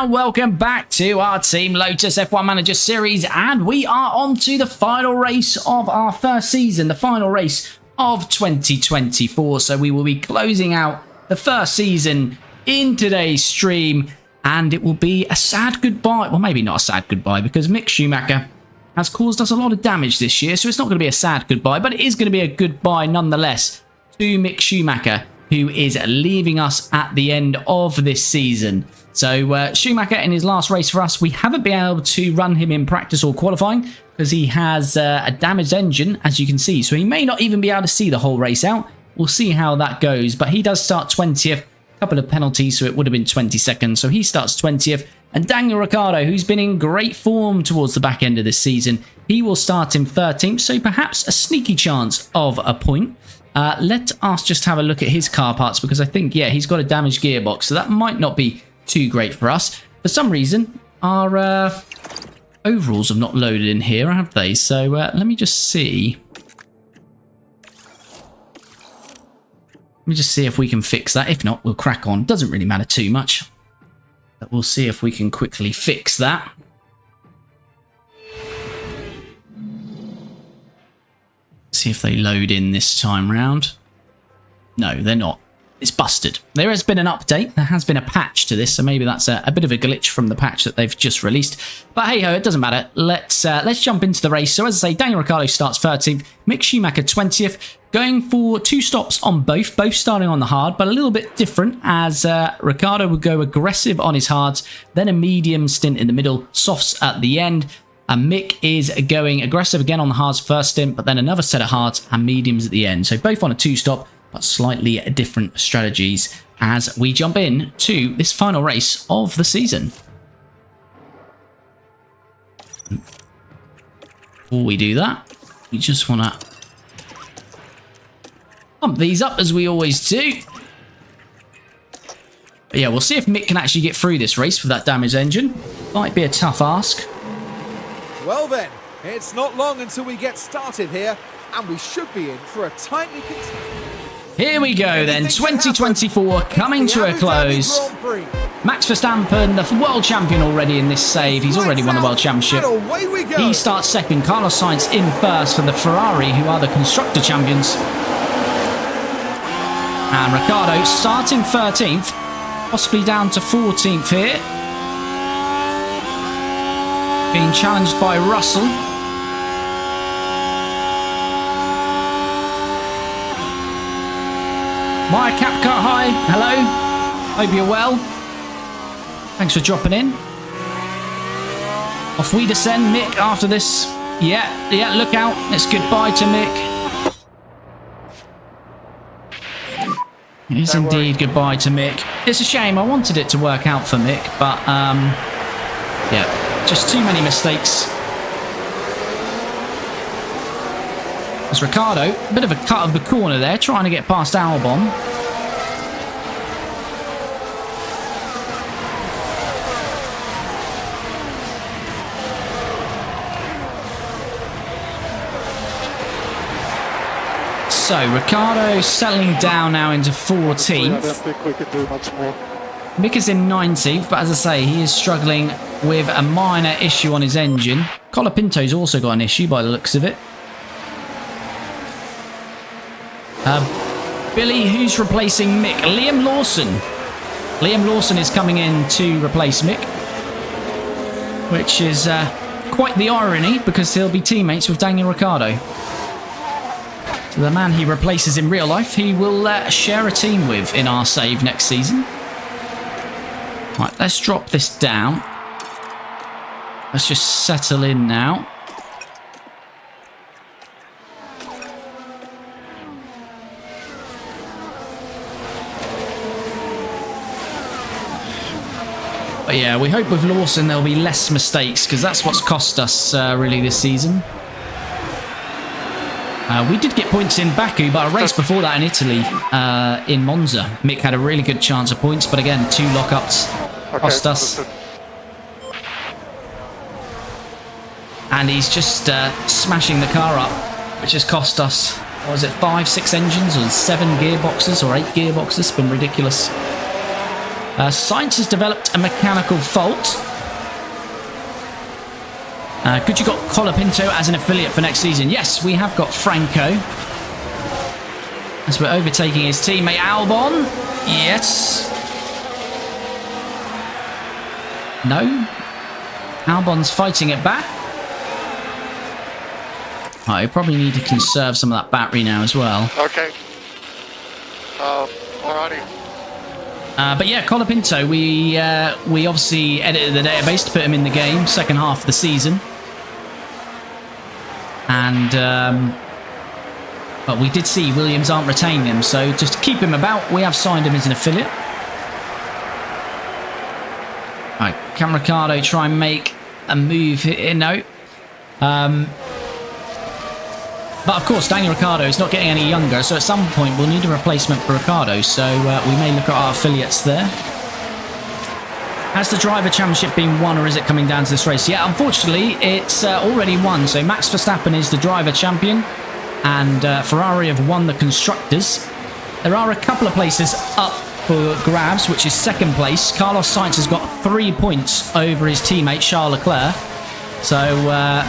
and welcome back to our Team Lotus F1 Manager Series, and we are on to the final race of our first season, the final race of 2024. So we will be closing out the first season in today's stream, and it will be a sad goodbye. Well, maybe not a sad goodbye, because Mick Schumacher has caused us a lot of damage this year, so it's not going to be a sad goodbye, but it is going to be a goodbye nonetheless to Mick Schumacher, who is leaving us at the end of this season. So Schumacher in his last race for us, we haven't been able to run him in practice or qualifying because he has a damaged engine, as you can see. So he may not even be able to see the whole race out. We'll see how that goes. But he does start 20th, a couple of penalties, so it would have been 22nd. So he starts 20th. And Daniel Ricciardo, who's been in great form towards the back end of this season, he will start in 13th. So perhaps a sneaky chance of a point. Let us just have a look at his car parts, because I think, yeah, he's got a damaged gearbox. So that might not be too great for us. For some reason, our overalls have not loaded in here, have they? So let me just see. Let me just see if we can fix that. If not, we'll crack on. Doesn't really matter too much. But we'll see if we can quickly fix that. See if they load in this time round. No, they're not. It's busted. There has been an update. There has been a patch to this, so maybe that's a bit of a glitch from the patch that they've just released. But hey ho, it doesn't matter. Let's jump into the race. So as I say, Daniel Ricciardo starts 13th, Mick Schumacher 20th, going for 2 stops on both starting on the hard, but a little bit different, as Ricciardo would go aggressive on his hards, then a medium stint in the middle, softs at the end. And Mick is going aggressive again on the hards first stint, but then another set of hards and mediums at the end. So both on a 2-stop, but slightly different strategies as we jump in to this final race of the season. Before we do that, we just want to pump these up as we always do. But yeah, we'll see if Mick can actually get through this race with that damaged engine. Might be a tough ask. Well then, it's not long until we get started here, and we should be in for a tightly contested... Here we go then, 2024 coming to a close. Max Verstappen, the world champion already in this save. He's already won the world championship. He starts second. Carlos Sainz in first for the Ferrari, who are the constructor champions. And Ricciardo starting 13th, possibly down to 14th here. Being challenged by Russell. My CapCut, hi, hello, hope you're well. Thanks for dropping in. Off we descend, Mick, after this. Yeah, look out, it's goodbye to Mick. It is indeed goodbye to Mick. It's a shame, I wanted it to work out for Mick, but yeah, just too many mistakes. It's Ricciardo, a bit of a cut of the corner there, trying to get past Albon. So, Ricciardo settling down now into 14th. Mick is in 19th, but as I say, he is struggling with a minor issue on his engine. Colapinto's also got an issue by the looks of it. Billy, who's replacing Mick? Liam Lawson. Liam Lawson is coming in to replace Mick, which is quite the irony, because he'll be teammates with Daniel Ricciardo. So the man he replaces in real life, he will share a team with in our save next season. Right, let's drop this down. Let's just settle in now. But yeah, we hope with Lawson there'll be less mistakes, because that's what's cost us really this season. We did get points in Baku, but a race before that in Italy, in Monza, Mick had a really good chance of points, but again, 2 lockups cost us. And he's just smashing the car up, which has cost us, what was it, 5, 6 engines, or 7 gearboxes, or 8 gearboxes? It's been ridiculous. Sainz has developed a mechanical fault. Good, you got Colapinto as an affiliate for next season. Yes, we have got Franco. As we're overtaking his teammate Albon. Yes. No. Albon's fighting it back. I probably need to conserve some of that battery now as well. Okay. Alrighty. But yeah, Colapinto, we obviously edited the database to put him in the game, second half of the season. And, but we did see Williams aren't retaining him, so just to keep him about, we have signed him as an affiliate. Right, can Ricciardo try and make a move here? No. But of course, Daniel Ricciardo is not getting any younger, so at some point we'll need a replacement for Ricciardo, so we may look at our affiliates there. Has the Driver Championship been won, or is it coming down to this race? Yeah, unfortunately, it's already won. So Max Verstappen is the Driver Champion, and Ferrari have won the Constructors. There are a couple of places up for grabs, which is second place. Carlos Sainz has got 3 points over his teammate Charles Leclerc. So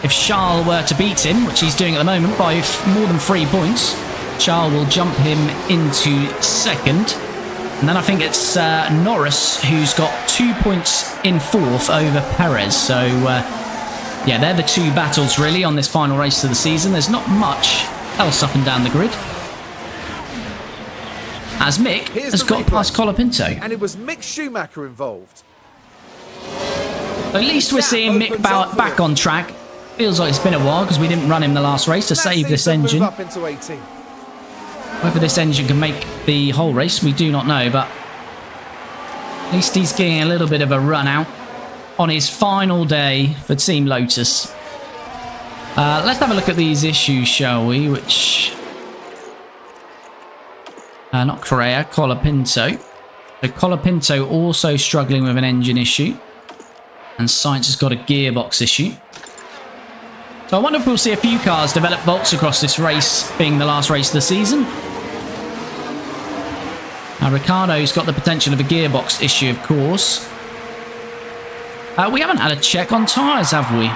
if Charles were to beat him, which he's doing at the moment by more than 3 points, Charles will jump him into second. And then I think it's Norris who's got 2 points in fourth over Perez. So, yeah, they're the two battles really on this final race of the season. There's not much else up and down the grid. As Mick has got past Colapinto. And it was Mick Schumacher involved. At least we're seeing Mick back on track. Feels like it's been a while because we didn't run him the last race to save this engine. Up into 18. Whether this engine can make the whole race, we do not know, but at least he's getting a little bit of a run out on his final day for Team Lotus. Let's have a look at these issues, shall we? Which... not Correa, Colapinto. So Colapinto also struggling with an engine issue. And Sainz has got a gearbox issue. So I wonder if we'll see a few cars develop faults across this race, being the last race of the season. Now, Ricciardo's got the potential of a gearbox issue, of course. We haven't had a check on tyres, have we?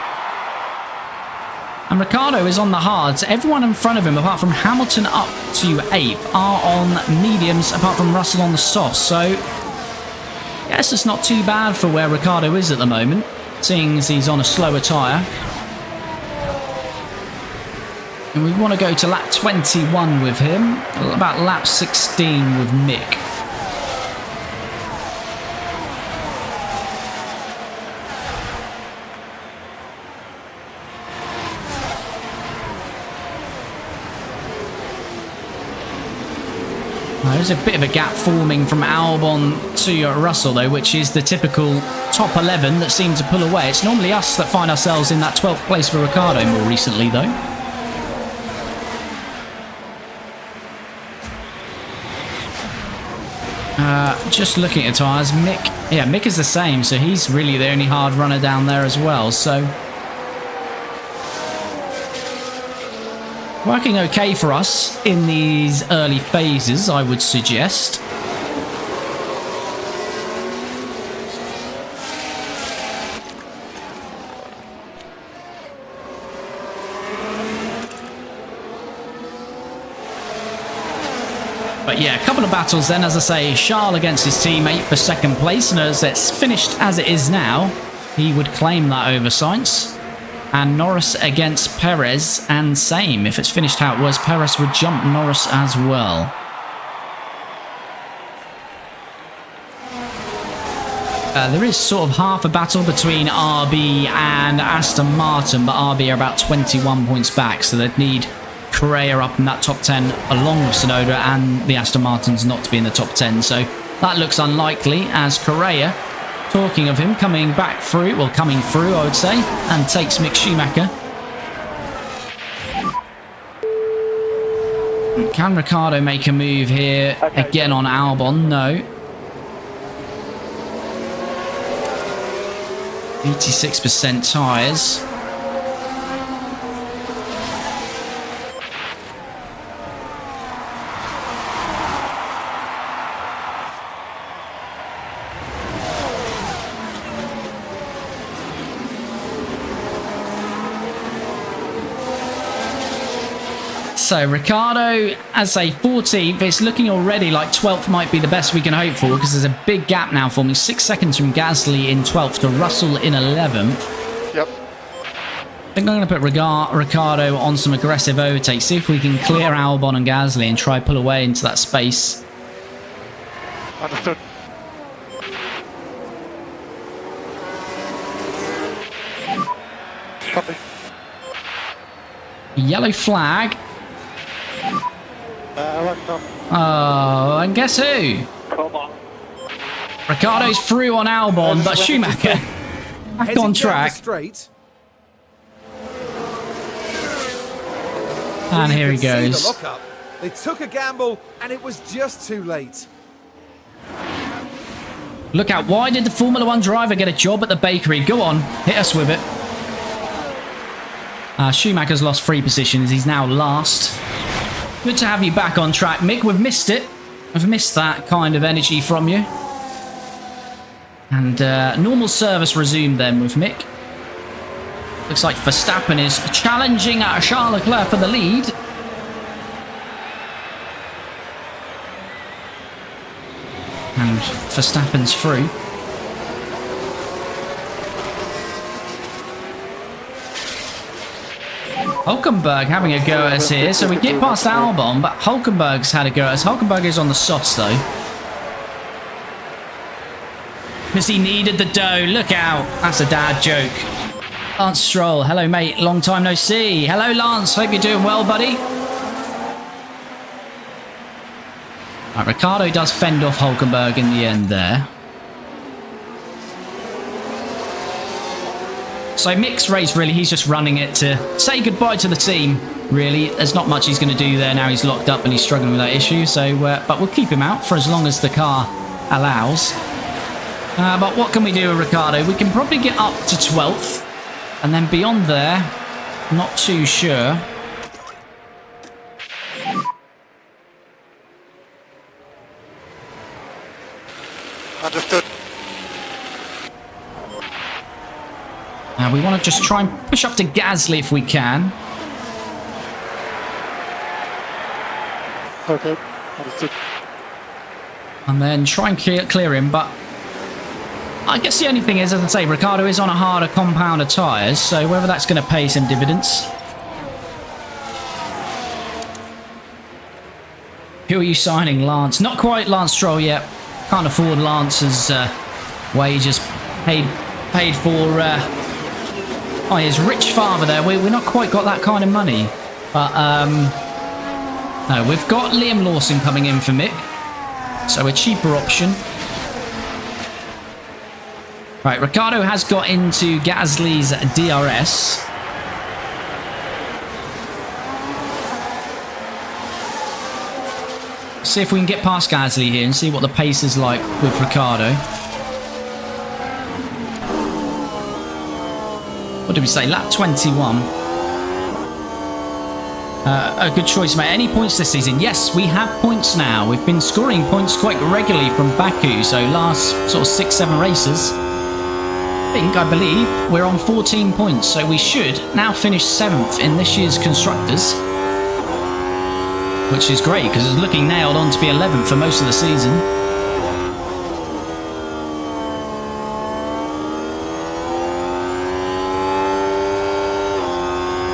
And Ricciardo is on the hards. Everyone in front of him, apart from Hamilton up to 8th, are on mediums, apart from Russell on the softs. So, yes, it's not too bad for where Ricciardo is at the moment, seeing as he's on a slower tyre. And we want to go to lap 21 with him, about lap 16 with Mick. There's a bit of a gap forming from Albon to Russell, though, which is the typical top 11 that seem to pull away. It's normally us that find ourselves in that 12th place for Ricciardo more recently, though. Just looking at tyres, Mick is the same, so he's really the only hard runner down there as well, so... working okay for us in these early phases, I would suggest. But yeah, a couple of battles then, as I say, Charles against his teammate for second place, and as it's finished as it is now, he would claim that over Sainz. And Norris against Perez, and same, if it's finished how it was, Perez would jump Norris as well. There is sort of half a battle between RB and Aston Martin, but RB are about 21 points back, so they'd need Correa up in that top 10 along with Tsunoda and the Aston Martins not to be in the top 10, so that looks unlikely, as Correa, talking of him, coming back through, well, coming through, I would say, and takes Mick Schumacher. Can Ricciardo make a move here again on Albon? No. 86% tyres. So Ricciardo as a 14th, it's looking already like 12th might be the best we can hope for because there's a big gap now forming. 6 seconds from Gasly in 12th to Russell in 11th. Yep. I think I'm going to put Ricciardo on some aggressive overtakes. See if we can clear Albon and Gasly and try pull away into that space. Understood. Copy. Yellow flag. Oh, and guess who? Come on. Ricciardo's through on Albon, but Schumacher back on track. Straight. And here he You can see goes. the lockup. They took a gamble, and it was just too late. Look out, why did the Formula 1 driver get a job at the bakery? Go on, hit us with it. Schumacher's lost 3 positions. He's now last. Good to have you back on track, Mick. We've missed it. We've missed that kind of energy from you. And normal service resumed then with Mick. Looks like Verstappen is challenging Charles Leclerc for the lead. And Verstappen's through. Hulkenberg having a go at us here, so we get past Albon, but Hulkenberg's had a go at us. Hulkenberg is on the softs though. Because he needed the dough. Look out. That's a dad joke. Lance Stroll. Hello, mate. Long time no see. Hello, Lance. Hope you're doing well, buddy. Right, Ricciardo does fend off Hulkenberg in the end there. So Mick's race, really, he's just running it to say goodbye to the team, really. There's not much he's going to do there now. He's locked up and he's struggling with that issue. So, but we'll keep him out for as long as the car allows. But what can we do with Ricciardo? We can probably get up to 12th. And then beyond there, not too sure. Understood. We want to just try and push up to Gasly if we can. Okay. Understood. And then try and clear him, but I guess the only thing is, as I say, Ricciardo is on a harder compound of tyres, so whether that's going to pay some dividends. Who are you signing, Lance? Not quite Lance Stroll yet. Can't afford Lance's wages paid for by his rich father there. We're not quite got that kind of money. But, no, we've got Liam Lawson coming in for Mick. So a cheaper option. Right, Ricciardo has got into Gasly's DRS. See if we can get past Gasly here and see what the pace is like with Ricciardo. What did we say? Lap 21. A good choice, mate. Any points this season? Yes, we have points now. We've been scoring points quite regularly from Baku, so last sort of 6-7 races. I believe we're on 14 points, so we should now finish 7th in this year's constructors, which is great because it's looking nailed on to be 11th for most of the season.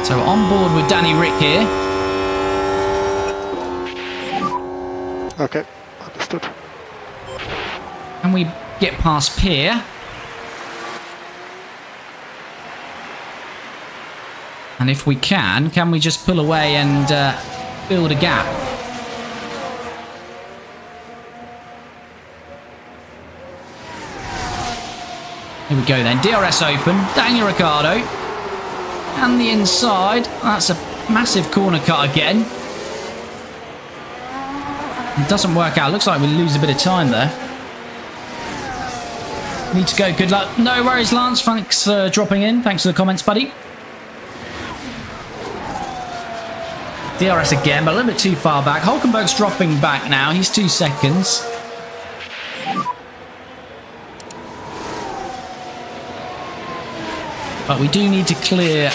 So on board with Danny Rick here. Okay. Understood. And we get past Pierre. And if we can we just pull away and build a gap? Here we go then. DRS open. Daniel Ricciardo. And the inside. That's a massive corner cut again. It doesn't work out. Looks like we lose a bit of time there. Need to go. Good luck. No worries, Lance. Thanks for dropping in. Thanks for the comments, buddy. DRS again, but a little bit too far back. Hulkenberg's dropping back now. He's 2 seconds. But we do need to clear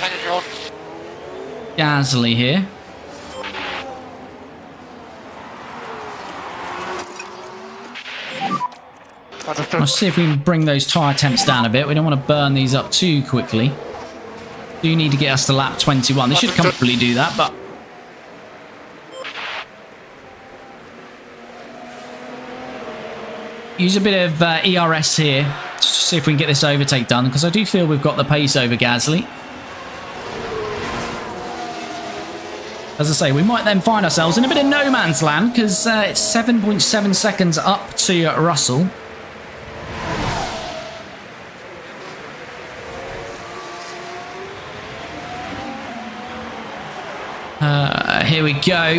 Gasly here. Understood. Let's see if we can bring those tyre temps down a bit. We don't want to burn these up too quickly. Do need to get us to lap 21. They should comfortably do that, but... use a bit of ERS here to see if we can get this overtake done, because I do feel we've got the pace over Gasly. As I say, we might then find ourselves in a bit of no man's land, because it's 7.7 seconds up to Russell. Here we go.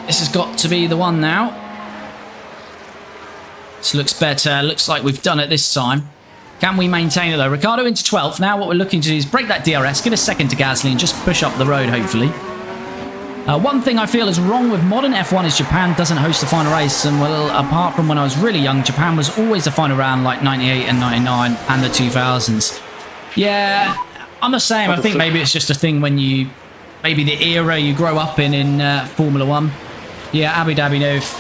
This has got to be the one now. This looks better. Looks like we've done it this time. Can we maintain it though? Ricciardo into 12th. Now what we're looking to do is break that DRS, get a second to Gasly, and just push up the road, hopefully. One thing I feel is wrong with modern F1 is Japan doesn't host the final race. And well, apart from when I was really young, Japan was always the final round, like 98 and 99 and the 2000s. Yeah, I'm the same. I think maybe it's just a thing when you... maybe the era you grow up in Formula 1. Yeah, Abu Dhabi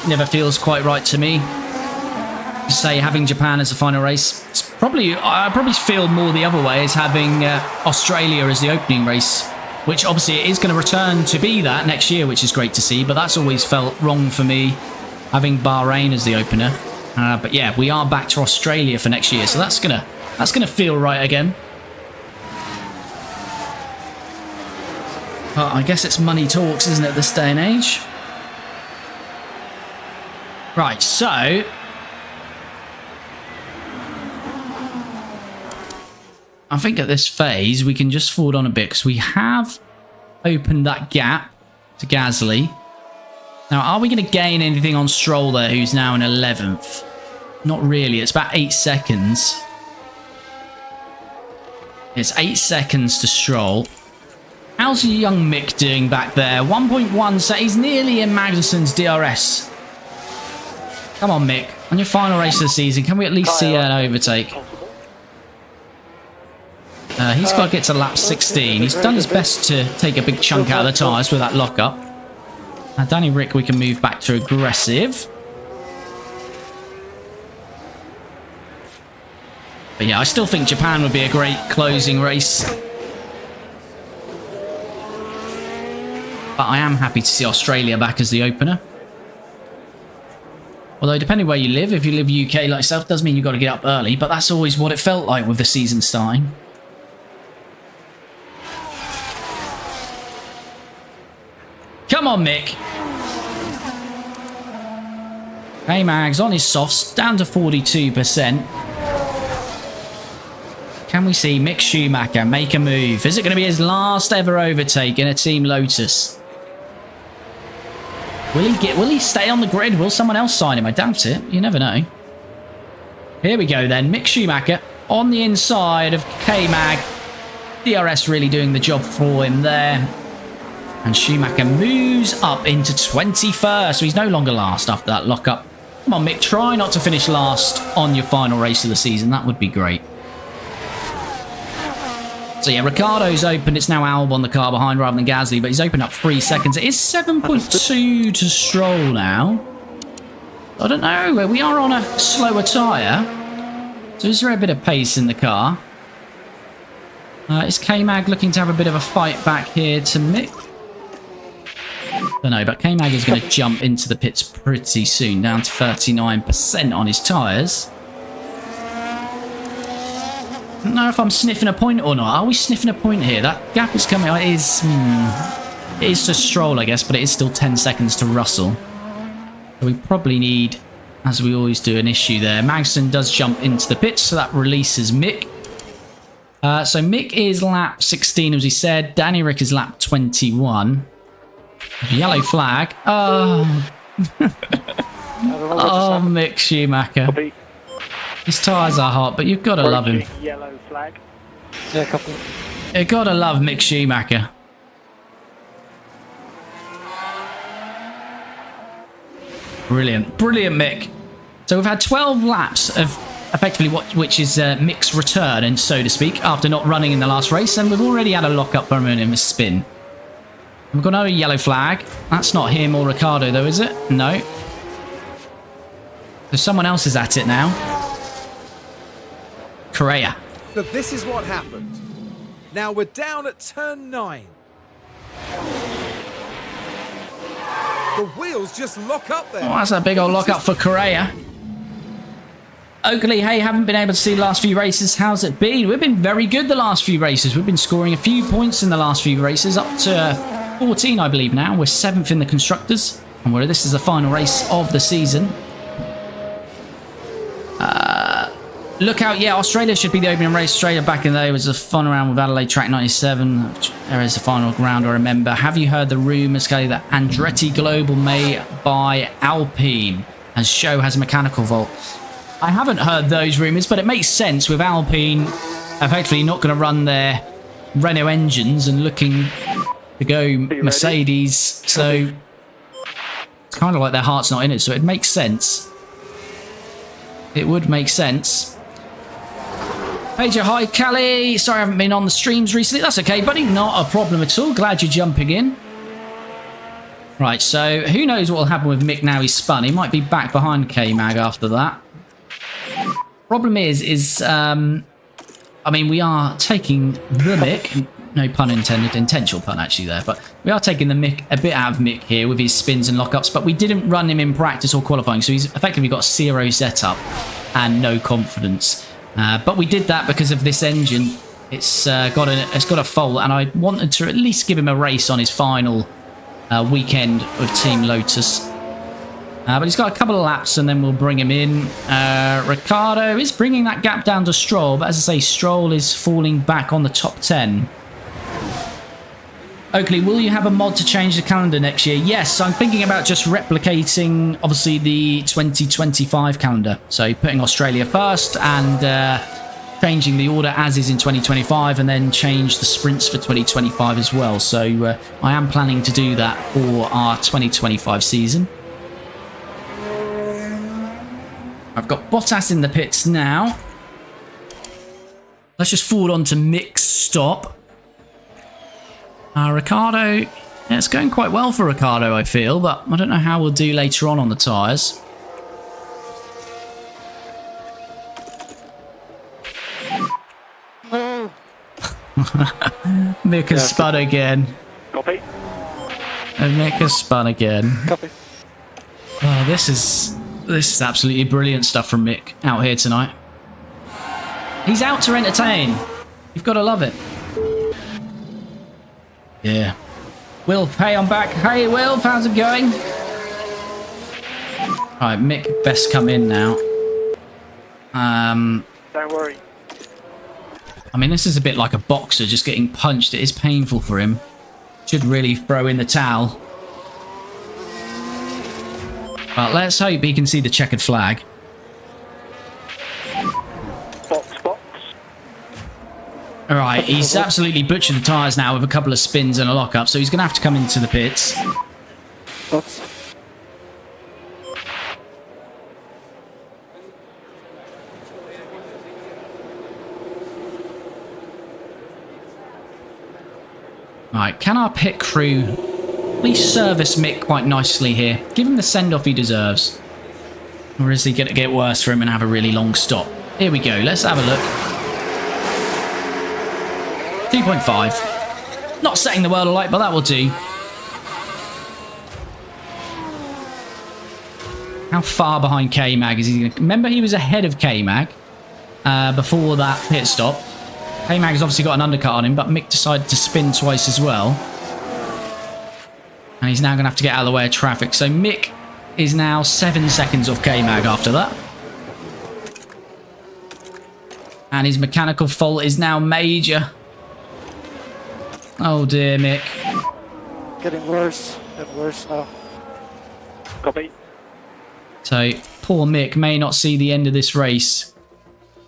never feels quite right to me. Say having Japan as a final race, it's probably I probably feel more the other way as having Australia as the opening race, which obviously it is going to return to be that next year, which is great to see. But that's always felt wrong for me, having Bahrain as the opener. But yeah, we are back to Australia for next year, so that's gonna feel right again. But I guess it's money talks, isn't it, this day and age? Right, so I think at this phase we can just forward on a bit because we have opened that gap to Gasly. Now, are we going to gain anything on Stroll there, who's now in 11th? Not really. It's about 8 seconds. It's 8 seconds to Stroll. How's young Mick doing back there? 1.1, so he's nearly in Magnussen's DRS. Come on, Mick. On your final race of the season, can we at least see an overtake? He's got to get to lap 16. He's done his best to take a big chunk out of the tyres with that lockup. Danny Rick, we can move back to aggressive. But yeah, I still think Japan would be a great closing race. But I am happy to see Australia back as the opener. Although, depending where you live, if you live UK like yourself, does mean you've got to get up early. But that's always what it felt like with the season starting. Come on, Mick. Hey, Mags on his softs, down to 42%. Can we see Mick Schumacher make a move? Is it going to be his last ever overtake in a Team Lotus? Will he stay on the grid? Will someone else sign him? I doubt it. You never know. Here we go then. Mick Schumacher on the inside of K-Mag. DRS really doing the job for him there. And Schumacher moves up into 21st. So he's no longer last after that lockup. Come on, Mick. Try not to finish last on your final race of the season. That would be great. So yeah, Ricciardo's open. It's now Albon, the car behind, rather than Gasly, but he's opened up 3 seconds. It is 7.2 to Stroll now. I don't know. We are on a slower tyre. So is there a bit of pace in the car? Is K-Mag looking to have a bit of a fight back here to Mick? I don't know, but K-Mag is going to jump into the pits pretty soon, down to 39% on his tyres. I don't know if I'm sniffing a point or not. Are we sniffing a point here? That gap is coming. It is to Stroll, I guess, but it is still 10 seconds to Russell. So we probably need, as we always do, an issue there. Magnussen does jump into the pits, so that releases Mick. So Mick is lap 16, as he said. Danny Rick is lap 21. Yellow flag. Oh, oh, Mick Schumacher. His tyres are hot, but you've got to love him. Yellow flag. Yeah, couple. You've got to love Mick Schumacher. Brilliant. Brilliant, Mick. So we've had 12 laps of effectively which is Mick's return, and so to speak, after not running in the last race, and we've already had a lock-up for him in a spin. We've got another yellow flag. That's not him or Ricciardo, though, is it? No. So someone else is at it now. Correa. So this is what happened. Now we're down at turn 9. The wheels just lock up there. Oh, that's a big old lock up for Correa. Oakley, hey, haven't been able to see the last few races. How's it been? We've been very good the last few races. We've been scoring a few points in the last few races, up to 14, I believe now. We're 7th in the constructors, and this is the final race of the season. Look out, yeah, Australia should be the opening race. Australia back in the day was a fun round with Adelaide Track 97. There is the final round, I remember. Have you heard the rumours, Kelly, that Andretti Global may buy Alpine, as Show has a mechanical fault? I haven't heard those rumours, but it makes sense with Alpine effectively not going to run their Renault engines and looking to go Mercedes. So it's kind of like their heart's not in it, so it makes sense. It would make sense. Pager, hi, Callie. Sorry I haven't been on the streams recently. That's okay, buddy. Not a problem at all. Glad you're jumping in. Right, so who knows what will happen with Mick now he's spun. He might be back behind K-Mag after that. Problem is I mean, we are taking the Mick. No pun intended. Intentional pun, actually, there. But we are taking the Mick, a bit out of Mick here with his spins and lockups. But we didn't run him in practice or qualifying. So he's effectively got 0 setup and no confidence. But we did that because of this engine. It's got a fault, and I wanted to at least give him a race on his final weekend of Team Lotus. But he's got a couple of laps, and then we'll bring him in. Ricciardo is bringing that gap down to Stroll, but as I say, Stroll is falling back on the top 10. Oakley, will you have a mod to change the calendar next year? Yes, I'm thinking about just replicating, obviously, the 2025 calendar. So putting Australia first and changing the order as is in 2025, and then change the sprints for 2025 as well. So I am planning to do that for our 2025 season. I've got Bottas in the pits now. Let's just forward on to Mick's stop. Ricciardo, yeah, it's going quite well for Ricciardo, I feel, but I don't know how we'll do later on the tyres. Mick has spun again. Copy. And Mick has spun again. Copy. Oh, this is absolutely brilliant stuff from Mick out here tonight. He's out to entertain. You've got to love it. Yeah. Wilf, hey, I'm back. Hey, Wilf, how's it going? Alright, Mick, best come in now. Don't worry. I mean, this is a bit like a boxer just getting punched. It is painful for him. Should really throw in the towel. But let's hope he can see the checkered flag. Alright, he's absolutely butchered the tyres now with a couple of spins and a lock-up, so he's going to have to come into the pits. Right, can our pit crew please service Mick quite nicely here? Give him the send-off he deserves. Or is he going to get worse for him and have a really long stop? Here we go, let's have a look. 2.5. Not setting the world alight, but that will do. How far behind K-Mag is he going to... Remember, he was ahead of K-Mag before that pit stop. K-Mag has obviously got an undercut on him, but Mick decided to spin twice as well. And he's now going to have to get out of the way of traffic. So Mick is now 7 seconds off K-Mag after that. And his mechanical fault is now major. Oh dear, Mick. Getting worse and worse now. Copy. So, poor Mick may not see the end of this race.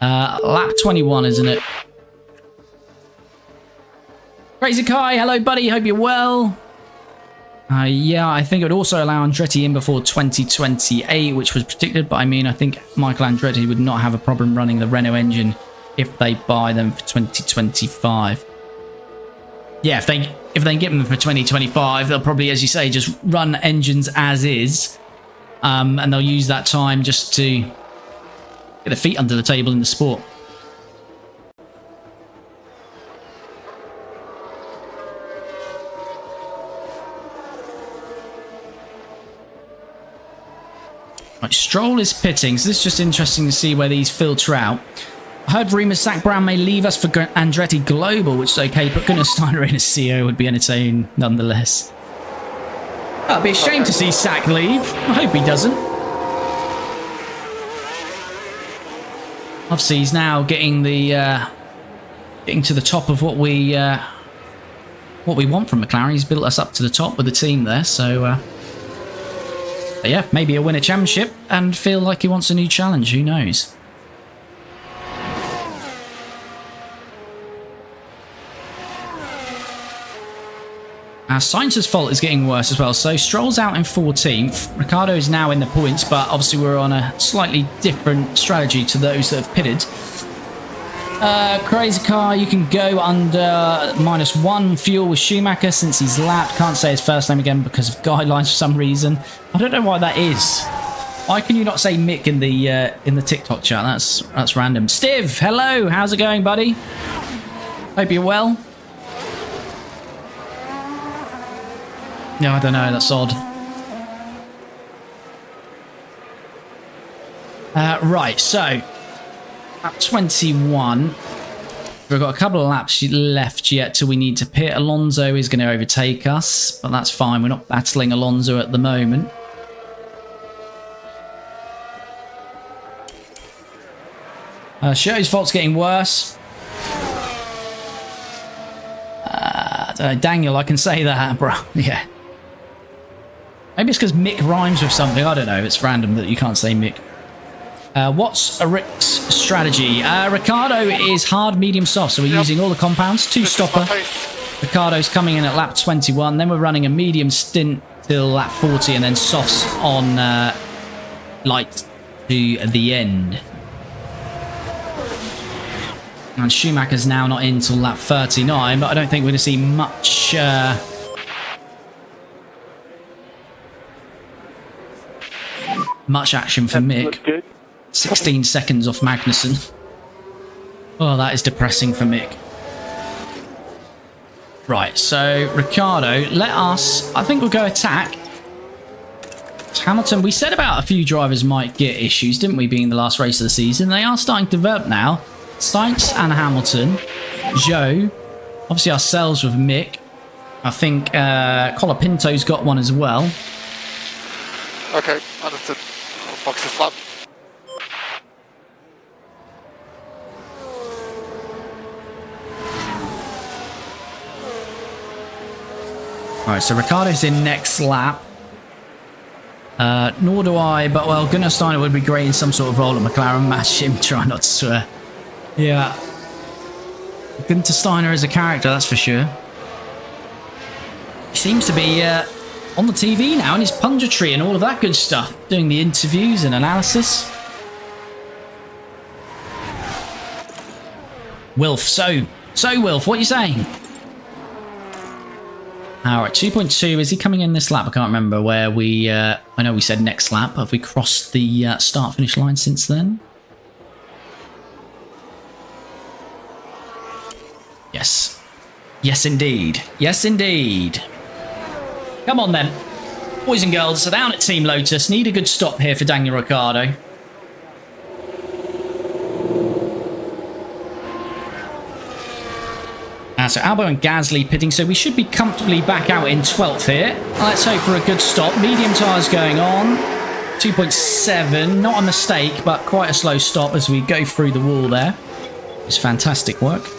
Lap 21, isn't it? Crazy Kai, hello buddy, hope you're well. Yeah, I think it would also allow Andretti in before 2028, which was predicted, but I mean, I think Michael Andretti would not have a problem running the Renault engine if they buy them for 2025. Yeah, if they get them for 2025, they'll probably, as you say, just run engines as is. And they'll use that time just to get their feet under the table in the sport. Right, Stroll is pitting, so this is just interesting to see where these filter out. I heard rumours Zach Brown may leave us for Andretti Global, which is okay, but Gunnar Steiner in a CEO would be entertaining nonetheless. That'd be a shame to see Zach leave. I hope he doesn't. Obviously, he's now getting the getting to the top of what we want from McLaren. He's built us up to the top with the team there, so yeah, maybe he'll win a championship and feel like he wants a new challenge. Who knows? Sainz's fault is getting worse as well. So Stroll's out in 14th. Ricciardo is now in the points, but obviously we're on a slightly different strategy to those that have pitted. Crazy car, you can go under -1 fuel with Schumacher since he's lapped. Can't say his first name again because of guidelines for some reason. I don't know why that is. Why can you not say Mick in the TikTok chat? That's random. Stiv, hello, how's it going, buddy? Hope you're well. No, I don't know, that's odd. Right, so at 21, we've got a couple of laps left yet till we need to pit. Alonso is going to overtake us, but that's fine. We're not battling Alonso at the moment. Shirley's fault's getting worse. I don't know, Daniel, I can say that, bro. Yeah. Maybe it's because Mick rhymes with something. I don't know. It's random that you can't say Mick. What's a Rick's strategy? Ricciardo is hard, medium, soft. So we're using all the compounds. Two-stopper. Ricciardo's coming in at lap 21. Then we're running a medium stint till lap 40. And then softs on light to the end. And Schumacher's now not in till lap 39. But I don't think we're going to see much... much action for Mick. 16 seconds off Magnussen. Oh, that is depressing for Mick. Right, so Ricciardo, I think we'll go attack. Hamilton, we said about a few drivers might get issues, didn't we, being the last race of the season? They are starting to develop now. Sainz and Hamilton. Joe. Obviously ourselves with Mick. I think Colapinto's got one as well. Okay, understood. Box the flap. Alright, so Ricciardo's in next lap. Nor do I, but well, Gunnar Steiner would be great in some sort of role at McLaren. Match him, try not to swear. Yeah. Gunnar Steiner is a character, that's for sure. He seems to be on the TV now in his punditry and all of that good stuff, doing the interviews and analysis. Wilf, so Wilf, what are you saying? Alright, 2.2, is he coming in this lap? I can't remember where we, I know we said next lap, have we crossed the start-finish line since then? Yes. Yes, indeed. Yes, indeed. Come on then. Boys and girls, down at Team Lotus. Need a good stop here for Daniel Ricciardo. So Albo and Gasly pitting, so we should be comfortably back out in 12th here. Let's hope for a good stop. Medium tyres going on. 2.7, not a mistake, but quite a slow stop as we go through the wall there. It's fantastic work.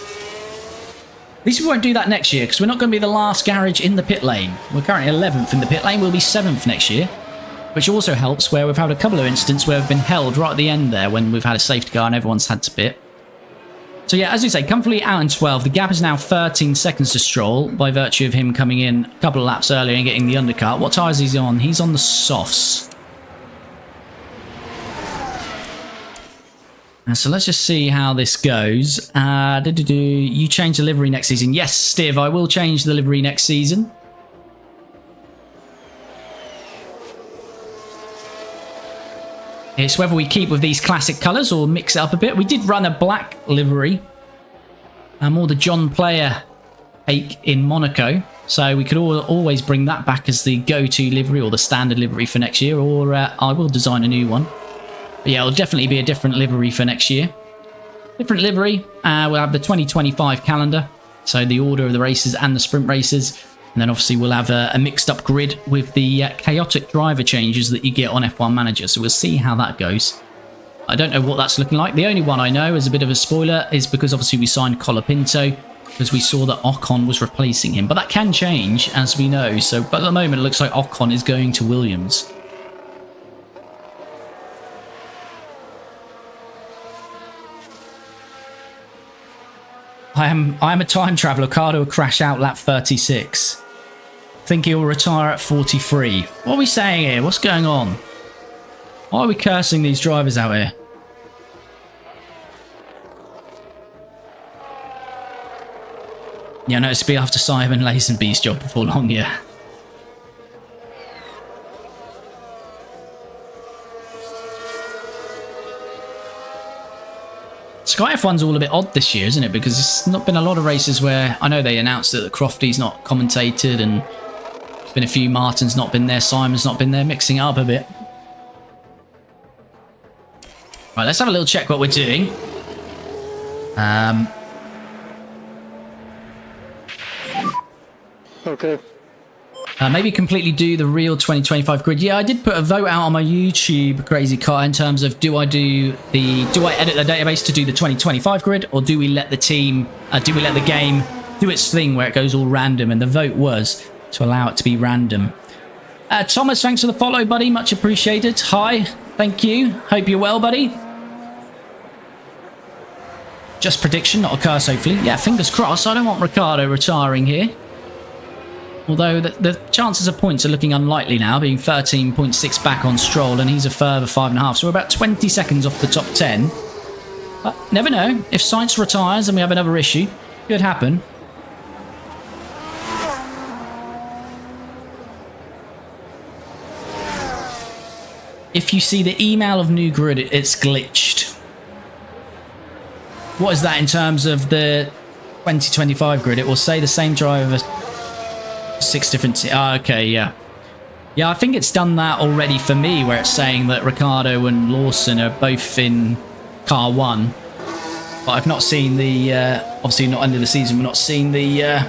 At least we won't do that next year, because we're not going to be the last garage in the pit lane. We're currently 11th in the pit lane. We'll be 7th next year, which also helps where we've had a couple of instances where we've been held right at the end there when we've had a safety car and everyone's had to pit. So yeah, as we say, comfortably out in 12. The gap is now 13 seconds to Stroll by virtue of him coming in a couple of laps earlier and getting the undercut. What tyres is he on? He's on the softs. So let's just see how this goes. You change the livery next season. Yes, Steve, I will change the livery next season. It's whether we keep with these classic colours or mix it up a bit. We did run a black livery. More the John Player take in Monaco. So we could always bring that back as the go-to livery or the standard livery for next year. Or I will design a new one. But yeah, it'll definitely be a different livery for next year. Different livery. We'll have the 2025 calendar. So the order of the races and the sprint races. And then obviously we'll have a mixed up grid with the chaotic driver changes that you get on F1 Manager. So we'll see how that goes. I don't know what that's looking like. The only one I know, as a bit of a spoiler, is because obviously we signed Colapinto, because we saw that Ocon was replacing him. But that can change, as we know. So, but at the moment, it looks like Ocon is going to Williams. I am a time traveller. Ricciardo will crash out lap 36. Think he'll retire at 43. What are we saying here? What's going on? Why are we cursing these drivers out here? Yeah, no, it's be after Simon Lazenby's job before long, yeah. Sky F1's all a bit odd this year, isn't it? Because it's not been a lot of races where... I know they announced that Crofty's not commentated and there's been a few. Martin's not been there, Simon's not been there, mixing it up a bit. Right, let's have a little check what we're doing. Okay. Maybe completely do the real 2025 grid. Yeah, I did put a vote out on my YouTube, Crazy Car, in terms of do I edit the database to do the 2025 grid, or do we let the team, do we let the game do its thing where it goes all random? And the vote was to allow it to be random. Thomas, thanks for the follow, buddy. Much appreciated. Hi, thank you. Hope you're well, buddy. Just prediction, not a curse, hopefully. Yeah, fingers crossed. I don't want Ricciardo retiring here. Although the chances of points are looking unlikely now, being 13.6 back on Stroll, and he's a further 5.5. So we're about 20 seconds off the top 10. But never know. If Sainz retires and we have another issue, could happen. If you see the email of new grid, it's glitched. What is that in terms of the 2025 grid? It will say the same driver... 6 different... okay, yeah. Yeah, I think it's done that already for me, where it's saying that Ricciardo and Lawson are both in car 1. But I've not seen the... obviously not under the season, we're not seeing the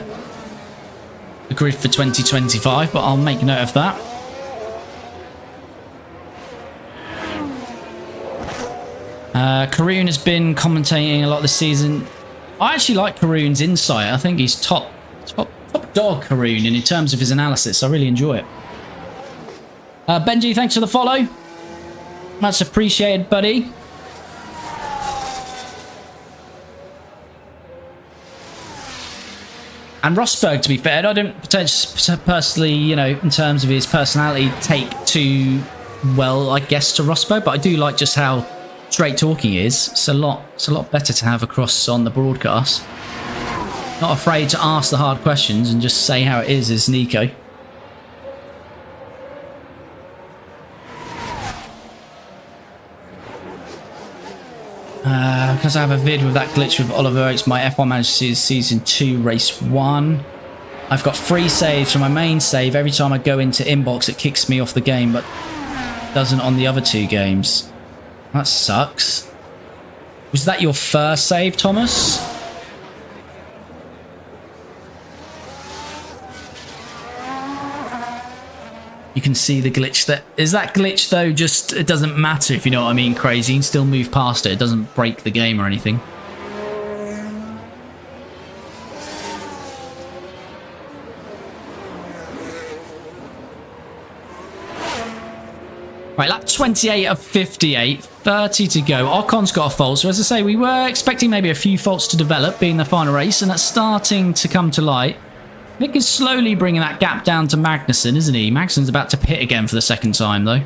grid for 2025, but I'll make note of that. Karun has been commentating a lot this season. I actually like Karun's insight. I think he's top dog, Karun, and in terms of his analysis, I really enjoy it. Benji, thanks for the follow. Much appreciated, buddy. And Rosberg, to be fair, I don't personally, you know, in terms of his personality, take too well, I guess, to Rosberg, but I do like just how straight talking he is. It's a lot better to have across on the broadcast. Not afraid to ask the hard questions and just say how it is Nico. Because I have a vid with that glitch with Oliver Oates, my F1 Manager Season 2 Race 1. I've got 3 saves from my main save. Every time I go into inbox, it kicks me off the game, but doesn't on the other 2 games. That sucks. Was that your first save, Thomas? You can see the glitch there. Is that glitch, though, just... It doesn't matter, if you know what I mean, Crazy. You can still move past it. It doesn't break the game or anything. Right, lap 28 of 58. 30 to go. Ocon's got a fault. So, as I say, we were expecting maybe a few faults to develop, being the final race, and that's starting to come to light. Mick is slowly bringing that gap down to Magnussen, isn't he? Magnussen's about to pit again for the second time, though.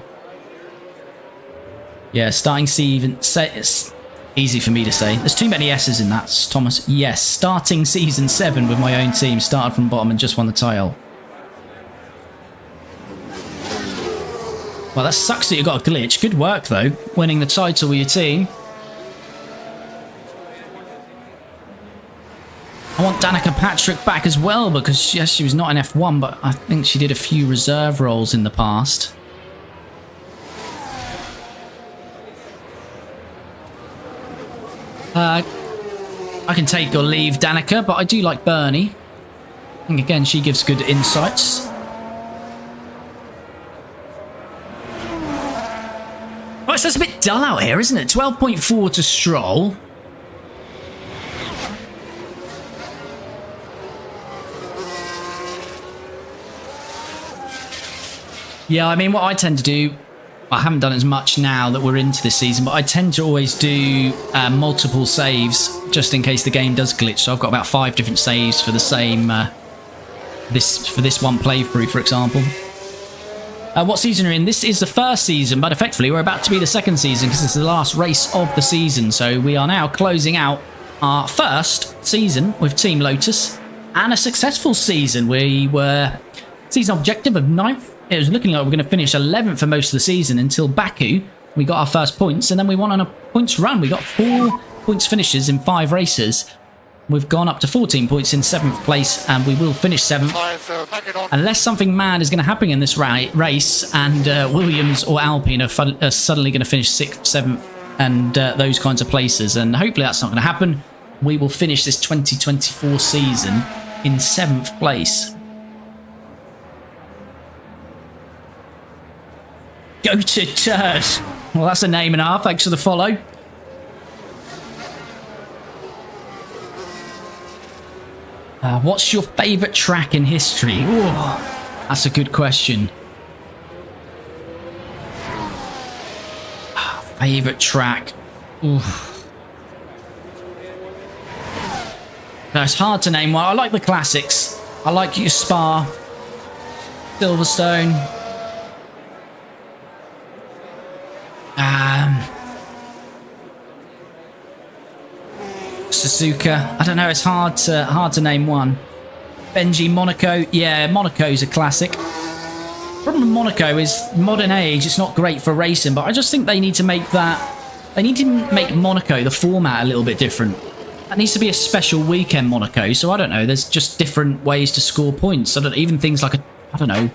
Yeah, starting season... It's easy for me to say. There's too many S's in that, Thomas. Yes, starting season 7 with my own team. Started from bottom and just won the title. Well, that sucks that you got a glitch. Good work, though, winning the title with your team. I want Danica Patrick back as well because, yes, she was not in F1, but I think she did a few reserve roles in the past. I can take or leave Danica, but I do like Bernie. I think, again, she gives good insights. Oh, it's just a bit dull out here, isn't it? 12.4 to Stroll. Yeah, I mean, what I tend to do, I haven't done as much now that we're into this season, but I tend to always do multiple saves just in case the game does glitch. So I've got about 5 different saves for the same, for this one playthrough, for example. What season are we in? This is the first season, but effectively we're about to be the second season because it's the last race of the season. So we are now closing out our first season with Team Lotus and a successful season. We were season objective of 9th. It was looking like we were going to finish 11th for most of the season until Baku. We got our first points and then we won on a points run. We got 4 points finishes in 5 races. We've gone up to 14 points in 7th place and we will finish 7th. Unless something mad is going to happen in this race and Williams or Alpine are suddenly going to finish 6th, 7th and those kinds of places. And hopefully that's not going to happen. We will finish this 2024 season in 7th place. Go to Turd. Well, that's a name and a half. Thanks for the follow. What's your favourite track in history? Ooh, that's a good question. Favourite track? Ooh. No, it's hard to name one. I like the classics. I like your Spa, Silverstone. Suzuka. I don't know. It's hard to name one. Benji, Monaco. Yeah, Monaco's a classic. Problem with Monaco is modern age. It's not great for racing, but I just think they need to make that. They need to make Monaco the format a little bit different. That needs to be a special weekend Monaco. So I don't know. There's just different ways to score points. I don't even things like I don't know.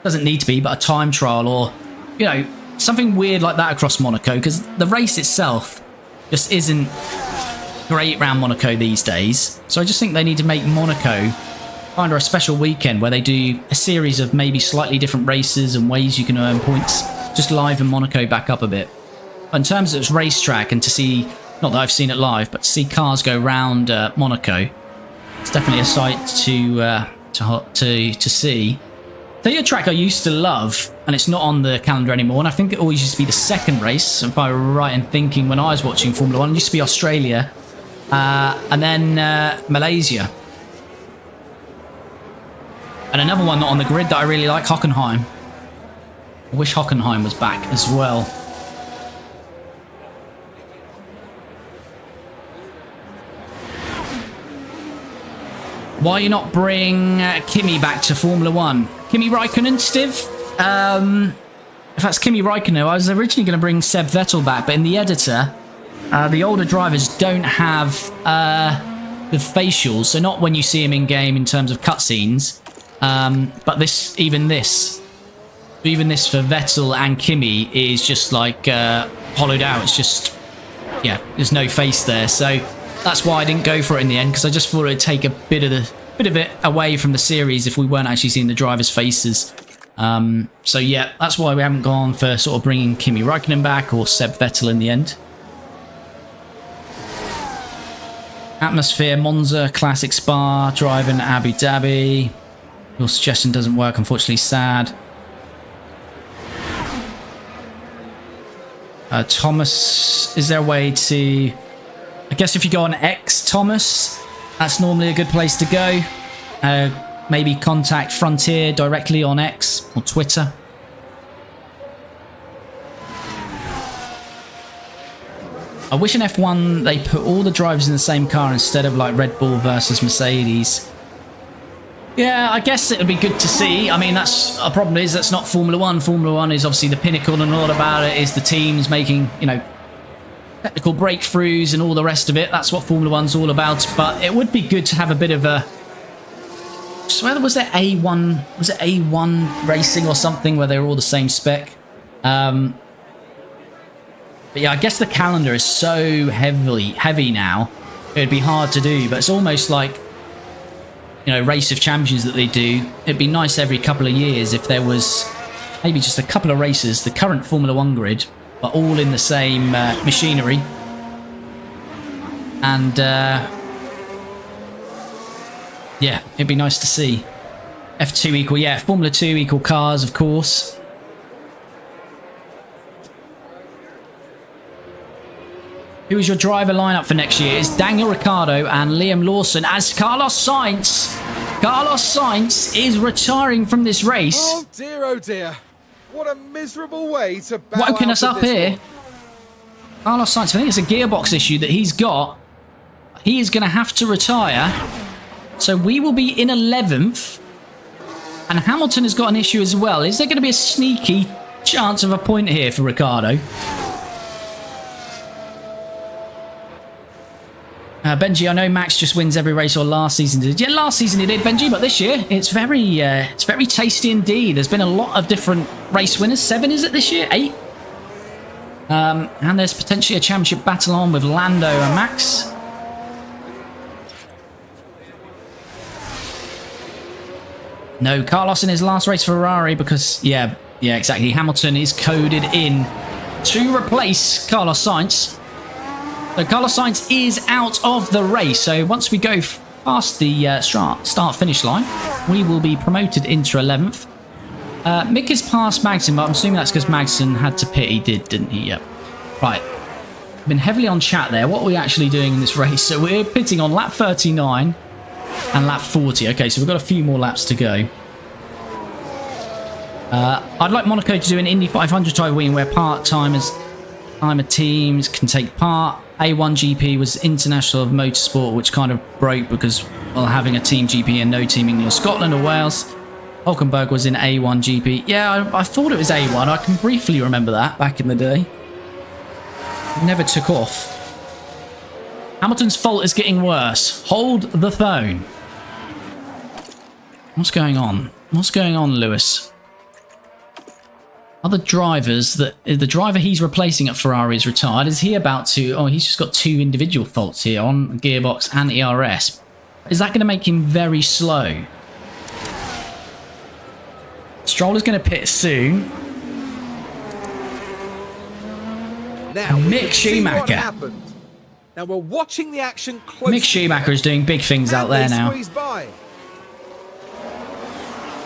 Doesn't need to be, but a time trial or something weird like that across Monaco because the race itself just isn't great around Monaco these days. So I just think they need to make Monaco kind of a special weekend where they do a series of maybe slightly different races and ways you can earn points. Just liven Monaco back up a bit. But in terms of its racetrack and to see, not that I've seen it live, but to see cars go round Monaco, it's definitely a sight to see. So a track I used to love, and it's not on the calendar anymore, and I think it always used to be the second race, if I were right in thinking when I was watching Formula 1, it used to be Australia, and then Malaysia. And another one not on the grid that I really like, Hockenheim. I wish Hockenheim was back as well. Why you not bring Kimi back to Formula 1? Kimi Raikkonen, Stiv? If that's Kimi Raikkonen, I was originally going to bring Seb Vettel back, but in the editor, the older drivers don't have the facials, so not when you see him in game in terms of cutscenes, but even this for Vettel and Kimi is just like hollowed out. It's just, yeah, there's no face there, so that's why I didn't go for it in the end, because I just thought it would take a bit of it away from the series if we weren't actually seeing the drivers' faces. So yeah, that's why we haven't gone for sort of bringing Kimi Raikkonen back or Seb Vettel in the end. Atmosphere, Monza, Classic Spa, driving Abu Dhabi. Your suggestion doesn't work, unfortunately, sad. Thomas, is there a way to... I guess if you go on X, Thomas, that's normally a good place to go. Maybe contact Frontier directly on X or Twitter. I wish in F1 they put all the drivers in the same car instead of like Red Bull versus Mercedes. Yeah, I guess it would be good to see. I mean, that's a problem is that's not Formula One. Formula One is obviously the pinnacle, and all about it is the teams making, you know, technical breakthroughs and all the rest of it. That's what Formula One's all about. But it would be good to have a bit of a... So was there A1? Was it A1 racing or something where they were all the same spec? But yeah, I guess the calendar is so heavy now. It'd be hard to do, but it's almost like, you know, Race of Champions that they do. It'd be nice every couple of years if there was maybe just a couple of races, the current Formula One grid, but all in the same machinery. And yeah, it'd be nice to see. F2 equal, yeah, Formula 2 equal cars, of course. Who is your driver lineup for next year? It's Daniel Ricciardo and Liam Lawson as Carlos Sainz. Carlos Sainz is retiring from this race. Oh dear. What a miserable way to bow Woken out us of up this here. one. Carlos Sainz, I think it's a gearbox issue that he's got. He is going to have to retire. So we will be in 11th. And Hamilton has got an issue as well. Is there going to be a sneaky chance of a point here for Ricciardo? Benji, I know Max just wins every race, or last season did. Yeah, last season he did, Benji, but this year it's very tasty indeed. There's been a lot of different race winners. 7, is it this year? 8? And there's potentially a championship battle on with Lando and Max. No, Carlos in his last race for Ferrari because, yeah, exactly. Hamilton is coded in to replace Carlos Sainz. So Carlos Sainz is out of the race. So once we go past the start-finish line, we will be promoted into 11th. Mick is past Magnussen, but I'm assuming that's because Magnussen had to pit. He did, didn't he? Yep. Right. Been heavily on chat there. What are we actually doing in this race? So we're pitting on lap 39 and lap 40. Okay, so we've got a few more laps to go. I'd like Monaco to do an Indy 500 type win where part-timers teams can take part. A1 GP was international of motorsport, which kind of broke because, well, having a team GP and no team England or Scotland or Wales. Hulkenberg was in A1 GP. Yeah, I thought it was A1. I can briefly remember that back in the day. It never took off. Hamilton's fault is getting worse. Hold the phone. What's going on? What's going on, Lewis? Other drivers, the driver he's replacing at Ferrari is retired. Is he about to... Oh, he's just got 2 individual faults here on gearbox and ERS. Is that going to make him very slow? Stroll is going to pit soon. Now, Mick Schumacher. Now we're watching the action closely. Mick Schumacher is doing big things out there now.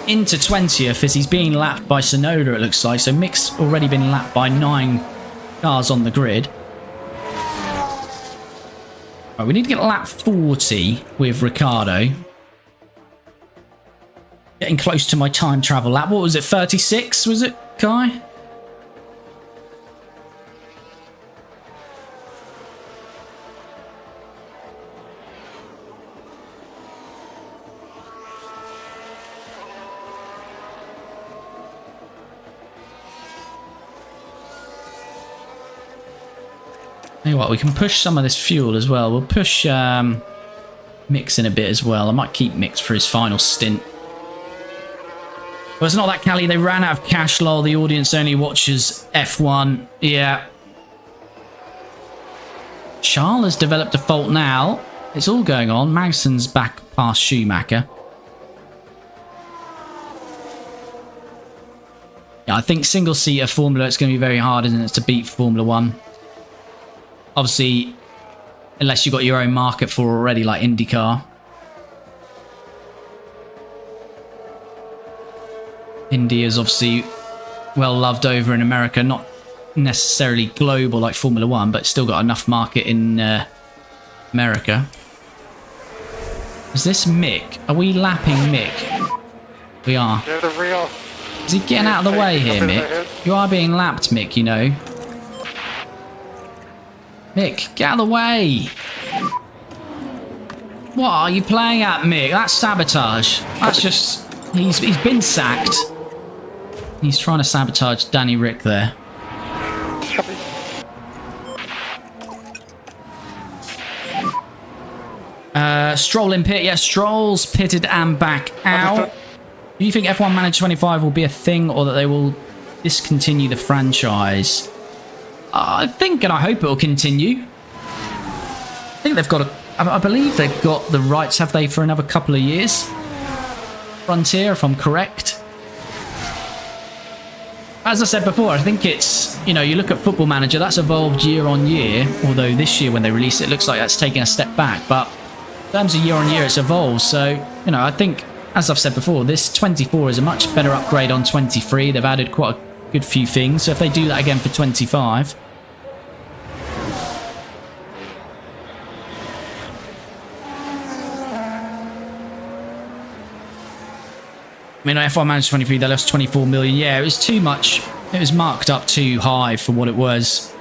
Into 20th as he's being lapped by Sonoda, it looks like. So Mick's already been lapped by 9 cars on the grid. Right, we need to get lap 40 with Ricciardo. Getting close to my time travel lap. What was it, 36 was it, Kai? Tell you what, we can push some of this fuel as well. We'll push Mix in a bit as well. I might keep Mix for his final stint. Well, it's not that, Callie. They ran out of cash, lol. The audience only watches F1. Yeah. Charles has developed a fault now. It's all going on. Magnussen's back past Schumacher. Yeah, I think single-seater Formula, it's going to be very hard, isn't it, to beat Formula 1. Obviously, unless you've got your own market for already, like IndyCar. Indy is obviously well loved over in America, not necessarily global like Formula 1, but still got enough market in America. Is this Mick? Are we lapping Mick? We are. Is he getting out of the way here, Mick? You are being lapped, Mick, you know. Mick, get out of the way! What are you playing at, Mick? That's sabotage. That's just... He's been sacked. He's trying to sabotage Danny Rick there. Stroll in pit. Yeah, Stroll's pitted and back out. Do you think F1 Manager 25 will be a thing, or that they will discontinue the franchise? I think and I hope it will continue. I think they've got I believe they've got the rights, have they, for another couple of years? Frontier, if I'm correct. As I said before, I think it's, you know, you look at Football Manager, that's evolved year on year, although this year when they release it, it looks like that's taking a step back, but in terms of year on year, it's evolved. So, you know, I think, as I've said before, this 24 is a much better upgrade on 23. They've added quite a good few things, so if they do that again for 25... I mean, F1 Manager 23, they lost 24 million. Yeah, it was too much. It was marked up too high for what it was.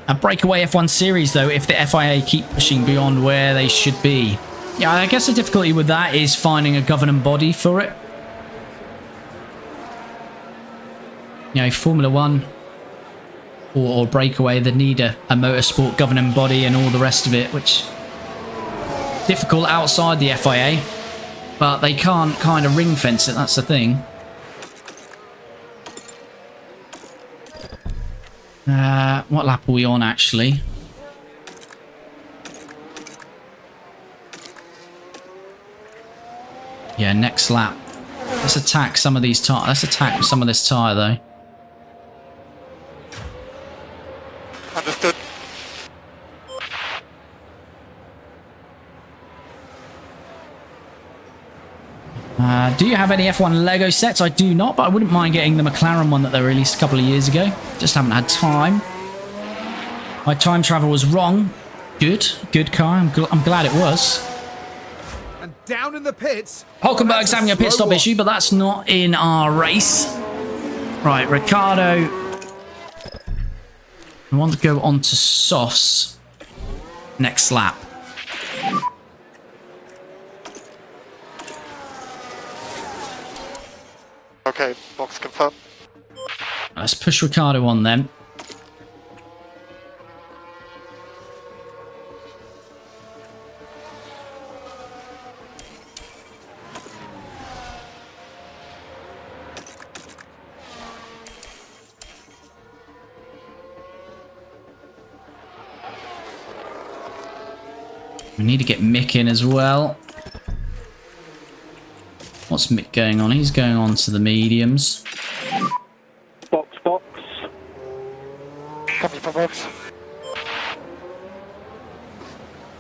A breakaway F1 series, though, if the FIA keep pushing beyond where they should be. Yeah, I guess the difficulty with that is finding a governing body for it. You know, Formula 1... or breakaway, they need a motorsport governing body and all the rest of it, which is difficult outside the FIA, but they can't kind of ring fence it, that's the thing. What lap are we on, actually? Yeah, next lap. Let's attack some of these tires. Let's attack some of this tire, though. Understood. Do you have any F1 Lego sets? I do not, but I wouldn't mind getting the McLaren one that they released a couple of years ago. Just haven't had time. My time travel was wrong. Good car. I'm glad it was. And down in the pits. Hulkenberg's having a pit stop issue, but that's not in our race. Right, Ricciardo. We want to go on to softs next lap. Okay, box confirmed. Let's push Ricciardo on then. We need to get Mick in as well. What's Mick going on? He's going on to the mediums. Box. Coming from box.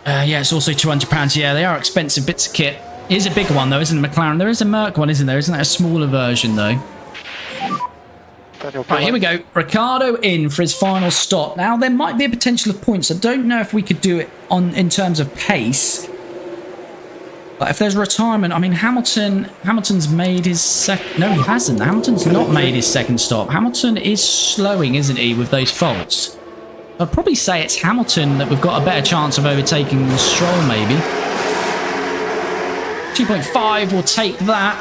Yeah, it's also £200. Yeah, they are expensive bits of kit. It is a bigger one, though, isn't it, McLaren? There is a Merc one, isn't there? Isn't that a smaller version, though? Right, here we go. Ricciardo in for his final stop. Now, there might be a potential of points. I don't know if we could do it in terms of pace. But if there's a retirement, I mean, Hamilton's made his second... No, he hasn't. Hamilton's not made his second stop. Hamilton is slowing, isn't he, with those faults? I'd probably say it's Hamilton that we've got a better chance of overtaking than Stroll, maybe. 2.5 will take that.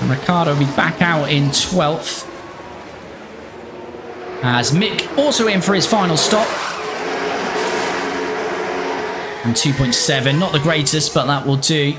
And Ricciardo will be back out in 12th. As Mick also in for his final stop. And 2.7, not the greatest, but that will do.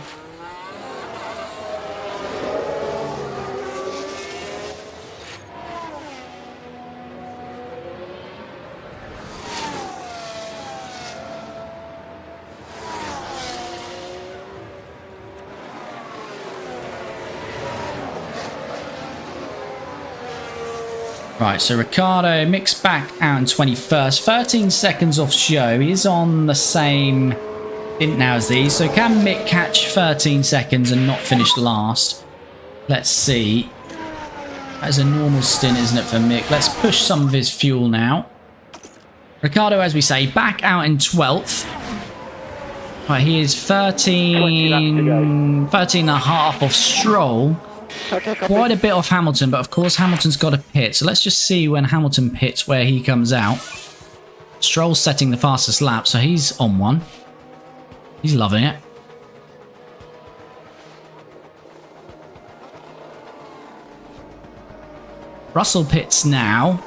Right, so Ricciardo, Mick's back out in 21st. 13 seconds off show. He's on the same stint now as these. So can Mick catch 13 seconds and not finish last? Let's see. That is a normal stint, isn't it, for Mick? Let's push some of his fuel now. Ricciardo, as we say, back out in 12th. Right, he is 13 and a half off Stroll. Okay, copy. Quite a bit off Hamilton, but of course Hamilton's got to pit. So let's just see when Hamilton pits where he comes out. Stroll's setting the fastest lap, so he's on one. He's loving it. Russell pits now.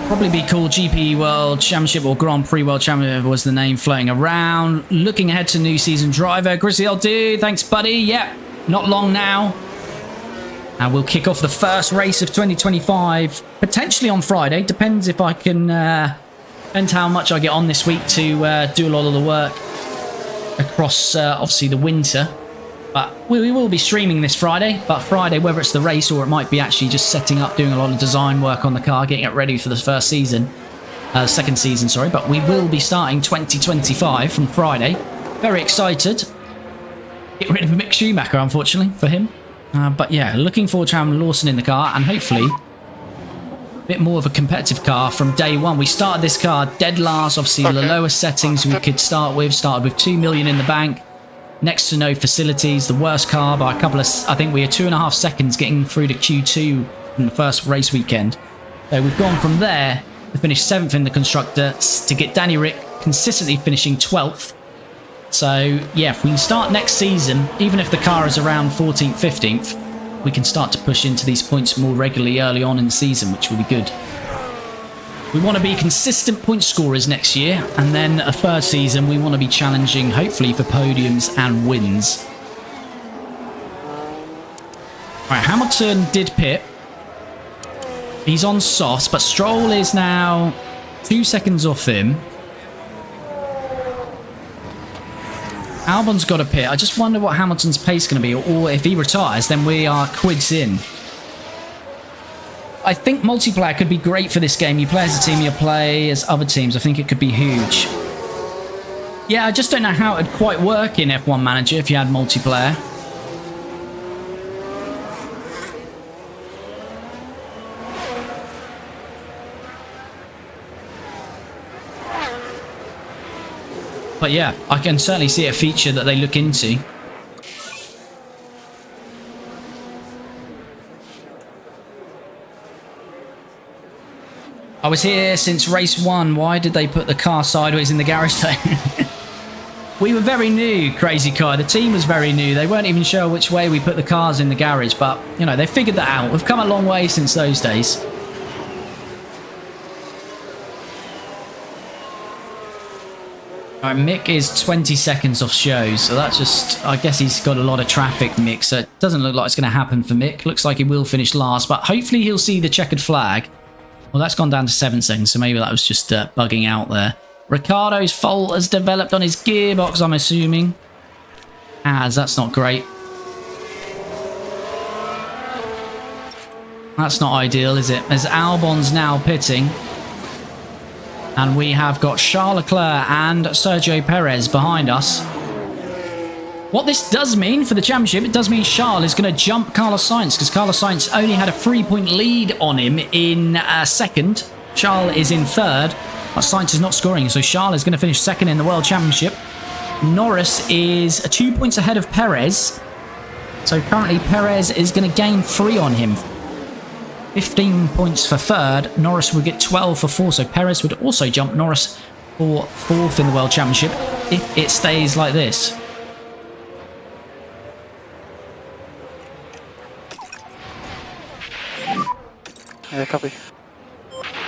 Probably be called GP World Championship or Grand Prix World Championship was the name floating around. Looking ahead to new season driver. Grizzly old dude, thanks buddy. Yep, not long now. And we'll kick off the first race of 2025, potentially on Friday. Depends if I can, depends how much I get on this week to do a lot of the work across, obviously, the winter. But we will be streaming this Friday. But Friday, whether it's the race or it might be actually just setting up, doing a lot of design work on the car, getting it ready for the first season. Second season, sorry. But we will be starting 2025 from Friday. Very excited. Get rid of Mick Schumacher, unfortunately, for him. But yeah, looking forward to having Lawson in the car and hopefully a bit more of a competitive car from day one. We started this car dead last, obviously the lowest settings we could start with. Started with 2 million in the bank, next to no facilities, the worst car by a couple of, I think we were 2.5 seconds getting through to Q2 in the first race weekend. So we've gone from there to finish 7th in the constructor to get Danny Rick consistently finishing 12th. So, yeah, if we can start next season, even if the car is around 14th, 15th, we can start to push into these points more regularly early on in the season, which will be good. We want to be consistent point scorers next year, and then a third season, we want to be challenging, hopefully, for podiums and wins. Right, Hamilton did pit. He's on softs, but Stroll is now 2 seconds off him. Albon's got a pit. I just wonder what Hamilton's pace is going to be, or if he retires, then we are quids in. I think multiplayer could be great for this game. You play as a team, you play as other teams. I think it could be huge. Yeah, I just don't know how it'd quite work in F1 Manager if you had multiplayer. But yeah, I can certainly see a feature that they look into. I was here since race 1. Why did they put the car sideways in the garage though? We were very new, Crazy Kai. The team was very new. They weren't even sure which way we put the cars in the garage. But, you know, they figured that out. We've come a long way since those days. Alright, Mick is 20 seconds off show, so that's just, I guess he's got a lot of traffic, Mick, so it doesn't look like it's going to happen for Mick. Looks like he will finish last, but hopefully he'll see the checkered flag. Well, that's gone down to 7 seconds, so maybe that was just bugging out there. Ricciardo's fault has developed on his gearbox, I'm assuming. That's not great. That's not ideal, is it? As Albon's now pitting. And we have got Charles Leclerc and Sergio Perez behind us. What this does mean for the championship, it does mean Charles is going to jump Carlos Sainz, because Carlos Sainz only had a 3-point lead on him in second. Charles is in third, but Sainz is not scoring, so Charles is going to finish second in the World Championship. Norris is 2 points ahead of Perez. So currently Perez is going to gain 3 on him. 15 points for third. Norris would get 12 for fourth, so Perez would also jump Norris for fourth in the World Championship if it stays like this. Yeah, copy.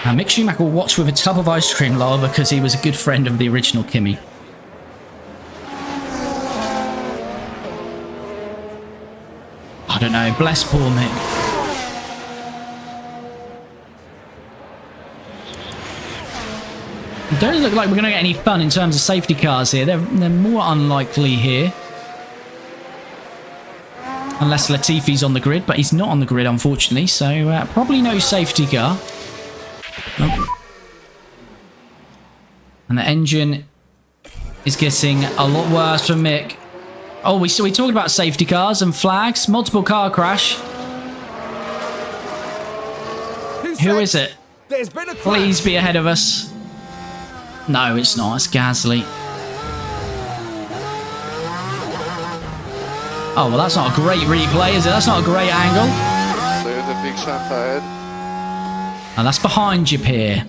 Mick Schumacher will watch with a tub of ice cream, Laura, because he was a good friend of the original Kimi. I don't know, bless poor Mick. It doesn't look like we're going to get any fun in terms of safety cars here. They're more unlikely here. Unless Latifi's on the grid, but he's not on the grid, unfortunately. So probably no safety car. Nope. And the engine is getting a lot worse for Mick. Oh, we talked about safety cars and flags. Multiple car crash. Who is it? There's been a crash. Please be ahead of us. No, it's not. It's Gasly. Oh, well, that's not a great replay, is it? That's not a great angle. There's a big shunt ahead. And that's behind you, Pierre.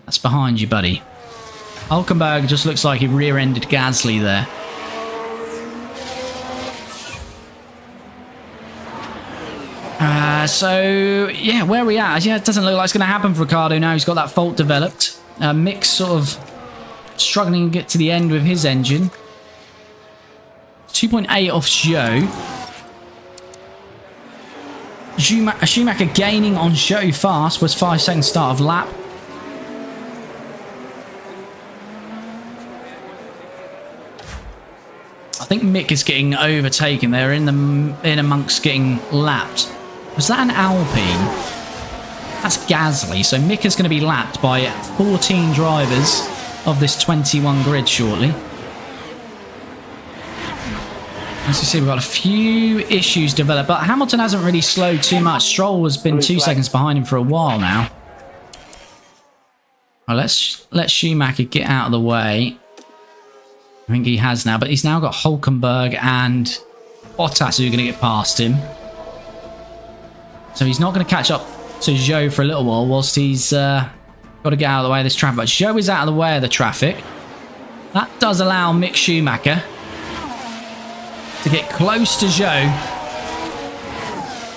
That's behind you, buddy. Hulkenberg just looks like he rear-ended Gasly there. So, yeah, where are we at? Yeah, it doesn't look like it's going to happen for Ricciardo now. He's got that fault developed. Mick's sort of struggling to get to the end with his engine. 2.8 off Zhou. Schumacher gaining on Zhou fast. Was 5 seconds start of lap. I think Mick is getting overtaken. They're in amongst getting lapped. Was that an Alpine? That's Gasly. So Mick is going to be lapped by 14 drivers of this 21 grid shortly. As you see, we've got a few issues developed, but Hamilton hasn't really slowed too much. Stroll has been 2 seconds behind him for a while now. Well, let's let Schumacher get out of the way. I think he has now, but he's now got Hulkenberg and Bottas who are going to get past him. So he's not going to catch up to Zhou for a little while whilst he's got to get out of the way of this traffic. But Zhou is out of the way of the traffic. That does allow Mick Schumacher to get close to Zhou.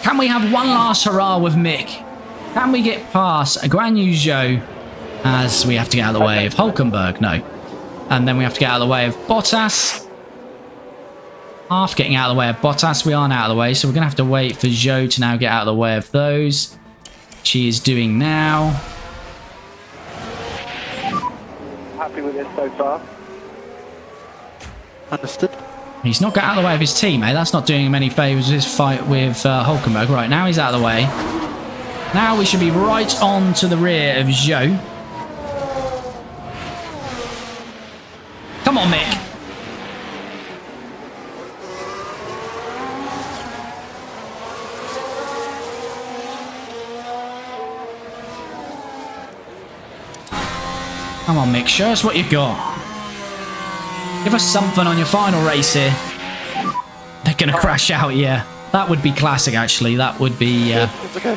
Can we have one last hurrah with Mick? Can we get past Guan Yu Zhou as we have to get out of the way of Hulkenberg? No. And then we have to get out of the way of Bottas. Half getting out of the way of Bottas, we aren't out of the way, so we're going to have to wait for Zhou to now get out of the way of those. She is doing now. Happy with this so far? Understood. He's not got out of the way of his teammate. That's not doing him any favours with his fight with Hulkenberg. Right, now he's out of the way. Now we should be right on to the rear of Zhou. Come on, Mick. Come on, Mick. Show us what you've got. Give us something on your final race here. They're going to crash out, yeah. That would be classic, actually. That would be... It's okay.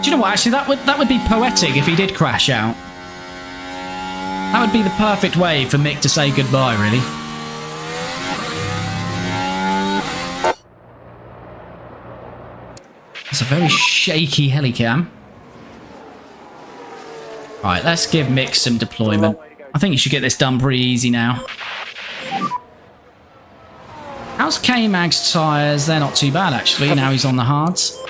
Do you know what? Actually, that would be poetic if he did crash out. That would be the perfect way for Mick to say goodbye, really. It's a very shaky helicam. Right, let's give Mick some deployment. I think you should get this done pretty easy now. How's K-Mag's tyres? They're not too bad, actually. Now he's on the hards.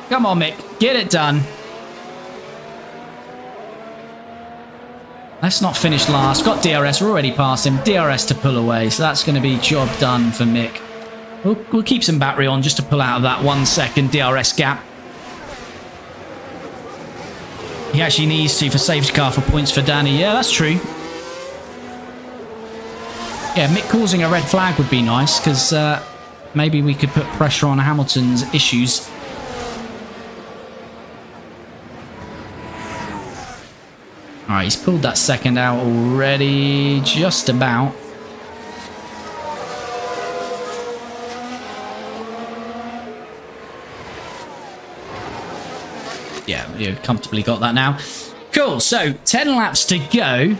Come on, Mick. Get it done. Let's not finish last. Got DRS. We're already past him. DRS to pull away. So that's going to be job done for Mick. We'll keep some battery on just to pull out of that 1 second DRS gap. He actually needs to for safety car for points for Danny. Yeah, that's true. Yeah, Mick causing a red flag would be nice because maybe we could put pressure on Hamilton's issues. Alright, he's pulled that second out already. Just about. Yeah, you've comfortably got that now. Cool, so 10 laps to go.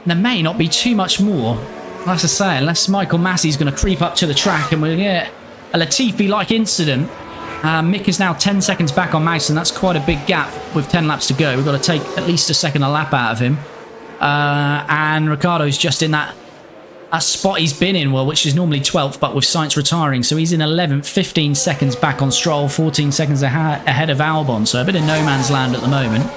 There may not be too much more. Like I say, unless Michael Massey's going to creep up to the track and we'll get a Latifi-like incident. Mick is now 10 seconds back on Mason. That's quite a big gap with 10 laps to go. We've got to take at least a second a lap out of him. And Ricciardo's just in that spot he's been in, well, which is normally 12th, but with Sainz retiring. So he's in 11th, 15 seconds back on Stroll, 14 seconds ahead of Albon. So a bit of no man's land at the moment.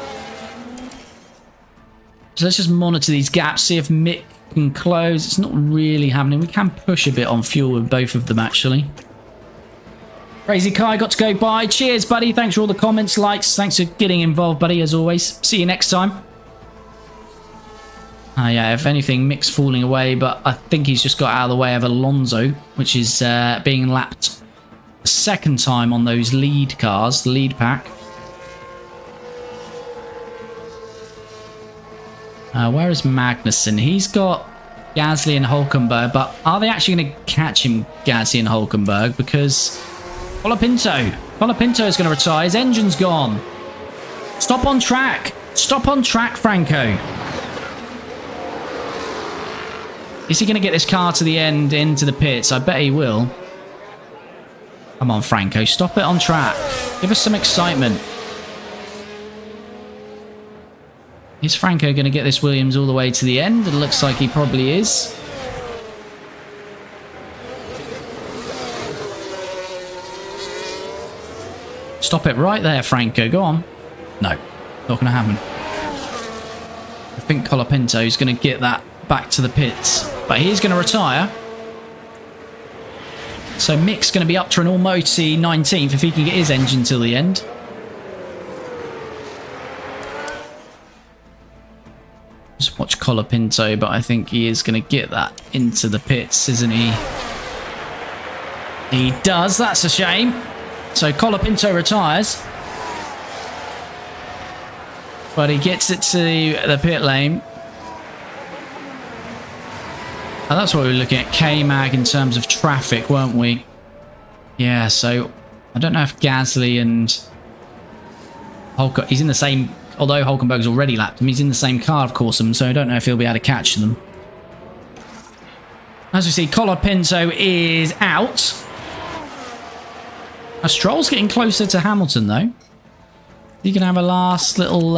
So let's just monitor these gaps, see if Mick can close. It's not really happening. We can push a bit on fuel with both of them, actually. Crazy Kai got to go by. Cheers, buddy. Thanks for all the comments, likes. Thanks for getting involved, buddy, as always. See you next time. Yeah, if anything, Mick's falling away, but I think he's just got out of the way of Alonso, which is being lapped a second time on those lead cars, the lead pack. Where is Magnussen? He's got Gasly and Hulkenberg, but are they actually going to catch him, Gasly and Hulkenberg? Because Colapinto is going to retire. His engine's gone. Stop on track. Stop on track, Franco. Is he going to get this car to the end into the pits? I bet he will. Come on, Franco. Stop it on track. Give us some excitement. Is Franco going to get this Williams all the way to the end? It looks like he probably is. Stop it right there, Franco. Go on. No, not going to happen. I think Colapinto is going to get that back to the pits. But he's going to retire. So Mick's going to be up to an almighty 19th if he can get his engine till the end. Just watch Colapinto, but I think he is going to get that into the pits, isn't he? He does. That's a shame. So Colapinto retires. But he gets it to the pit lane. And that's what we were looking at, K-Mag in terms of traffic, weren't we? Yeah, so I don't know if Gasly and Hulkenberg, he's in the same, although Hulkenberg's already lapped him, he's in the same car, of course, so I don't know if he'll be able to catch them. As we see, Colapinto is out. Stroll's getting closer to Hamilton, though. He can have a last little...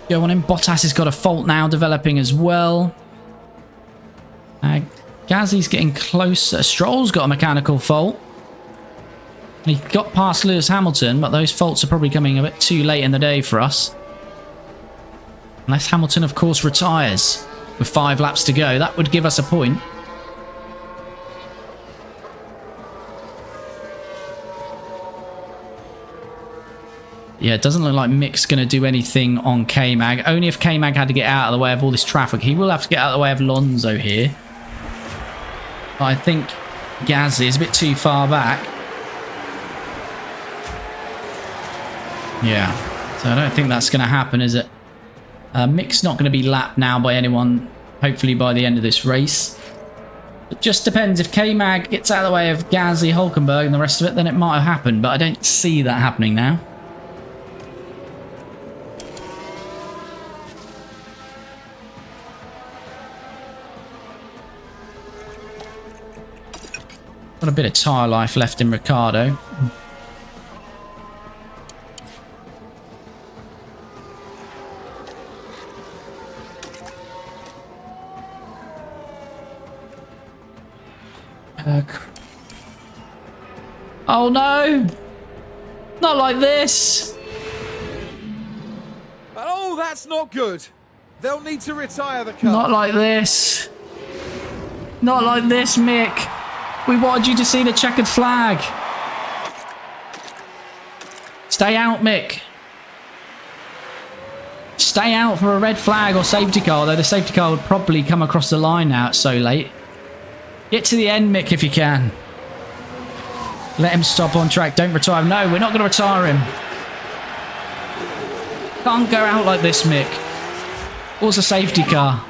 go on in. Bottas has got a fault now developing as well. Gasly's getting closer. Stroll's got a mechanical fault. He got past Lewis Hamilton, but those faults are probably coming a bit too late in the day for us. Unless Hamilton, of course, retires with 5 laps to go. That would give us a point. Yeah, it doesn't look like Mick's going to do anything on K-Mag. Only if K-Mag had to get out of the way of all this traffic. He will have to get out of the way of Lonzo here. But I think Gasly is a bit too far back. Yeah, so I don't think that's going to happen, is it? Mick's not going to be lapped now by anyone, hopefully by the end of this race. It just depends. If K-Mag gets out of the way of Gasly, Hulkenberg and the rest of it, then it might have happened. But I don't see that happening now. Got a bit of tyre life left in Ricciardo. Oh no! Not like this! Oh, that's not good. They'll need to retire the car. Not like this. Not like this, Mick. We wanted you to see the checkered flag. Stay out, Mick. Stay out for a red flag or safety car, although the safety car would probably come across the line now. It's so late. Get to the end, Mick, if you can. Let him stop on track. Don't retire him. No, we're not going to retire him. Can't go out like this, Mick. What's a safety car?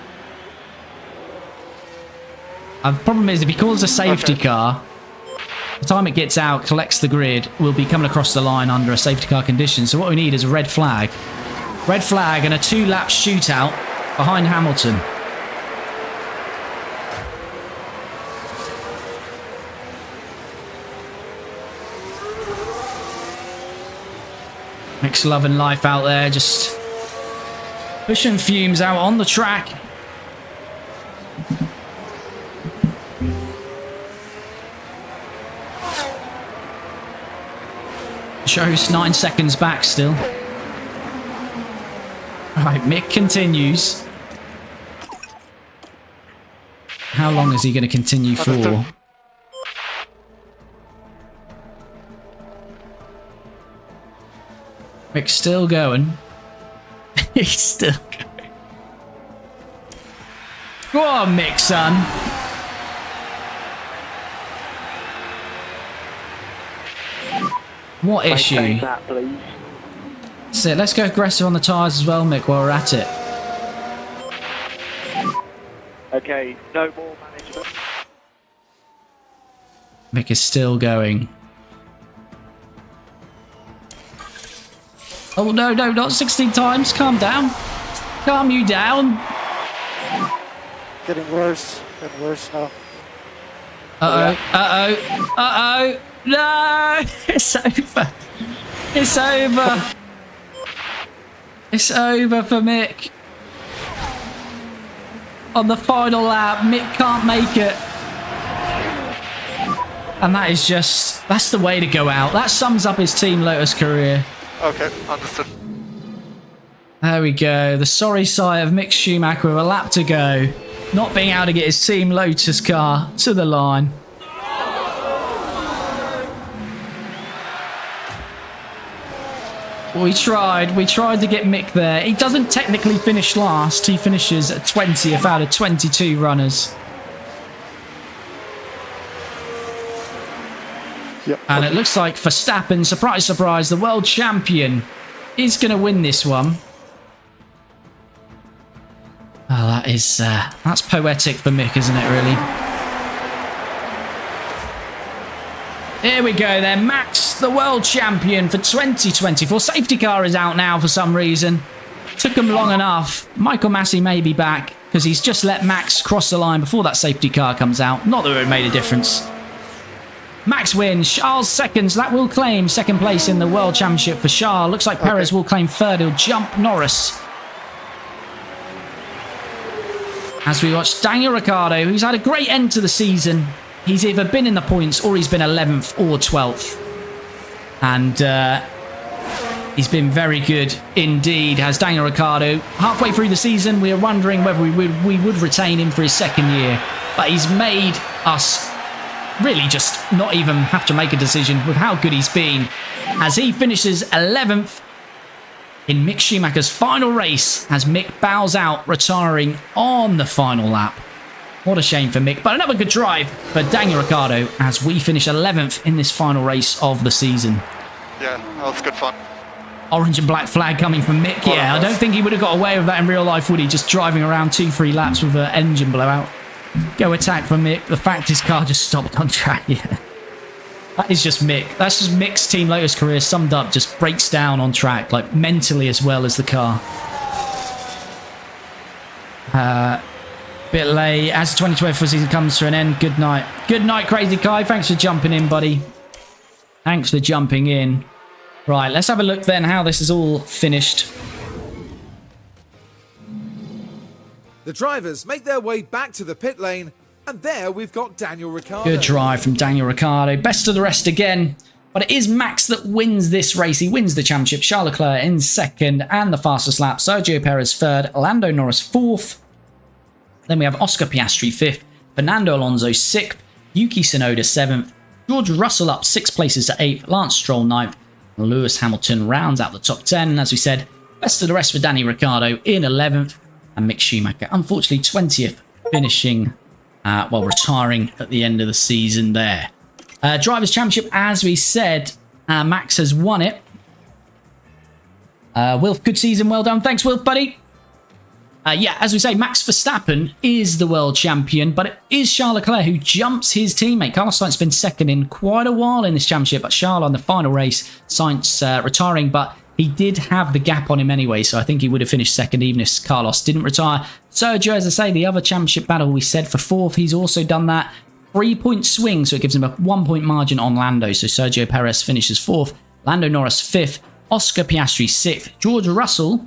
The problem is, if he calls a safety car, the time it gets out, collects the grid, we'll be coming across the line under a safety car condition. So what we need is a red flag. Red flag and a 2-lap shootout behind Hamilton. Mick's loving life out there, just pushing fumes out on the track. Shows 9 seconds back still. Right, Mick continues. How long is he going to continue for? Mick's still going. He's still going. Go on, Mick, son. What issue? That, please. That's it. Let's go aggressive on the tyres as well, Mick, while we're at it. Okay, no more management. Mick is still going. Oh, no, no, not 16 times. Calm down. Calm you down. Getting worse and worse now. Uh-oh, uh-oh, uh-oh. No! It's over. It's over. It's over for Mick. On the final lap, Mick can't make it. And that is just... That's the way to go out. That sums up his Team Lotus career. Okay, understood. There we go. The sorry sight of Mick Schumacher with a lap to go. Not being able to get his Team Lotus car to the line. We tried to get Mick there. He doesn't technically finish last. He finishes 20th out of 22 runners. Yep. And it looks like Verstappen, surprise, surprise, the world champion, is going to win this one. Oh, that is, that's poetic for Mick, isn't it, really? Here we go then, Max, the world champion for 2024. Safety car is out now for some reason. Took him long enough. Michael Massey may be back because he's just let Max cross the line before that safety car comes out. Not that it made a difference. Max wins. Charles seconds. That will claim second place in the World Championship for Charles. Looks like Perez will claim third. He'll jump Norris. As we watch Daniel Ricciardo, who's had a great end to the season. He's either been in the points or he's been 11th or 12th. And he's been very good indeed, has Daniel Ricciardo. Halfway through the season, we were wondering whether we would retain him for his second year. But he's made us really just not even have to make a decision with how good he's been. As he finishes 11th in Mick Schumacher's final race, as Mick bows out, retiring on the final lap. What a shame for Mick, but another good drive for Daniel Ricciardo as we finish 11th in this final race of the season. Yeah, that was good fun. Orange and black flag coming from Mick. Yeah, I don't think he would have got away with that in real life, would he? Just driving around 2-3 laps with an engine blowout. Go attack for Mick. The fact his car just stopped on track. Yeah. That is just Mick. That's just Mick's Team Lotus career summed up. Just breaks down on track, like mentally as well as the car. Bit late as the 2024 season comes to an end. Good night. Good night, Crazy Kai. Thanks for jumping in, buddy. Thanks for jumping in. Right, let's have a look then how this is all finished. The drivers make their way back to the pit lane, and there we've got Daniel Ricciardo. Good drive from Daniel Ricciardo. Best of the rest again. But it is Max that wins this race. He wins the championship. Charles Leclerc in second and the fastest lap. Sergio Perez third. Lando Norris fourth. Then we have Oscar Piastri 5th, Fernando Alonso 6th, Yuki Tsunoda 7th, George Russell up 6 places to 8th, Lance Stroll 9th, and Lewis Hamilton rounds out the top 10. And as we said, best of the rest for Danny Ricciardo in 11th, and Mick Schumacher, unfortunately 20th, finishing, retiring at the end of the season there. Drivers' Championship, as we said, Max has won it. Wilf, good season, well done. Thanks, Wilf, buddy. Yeah, as we say, Max Verstappen is the world champion, but it is Charles Leclerc who jumps his teammate. Carlos Sainz has been second in quite a while in this championship, but Charles on the final race, Sainz retiring, but he did have the gap on him anyway, so I think he would have finished second even if Carlos didn't retire. Sergio, as I say, the other championship battle we said for fourth, he's also done that. 3-point swing, so it gives him a 1-point margin on Lando, so Sergio Perez finishes fourth, Lando Norris 5th, Oscar Piastri 6th, George Russell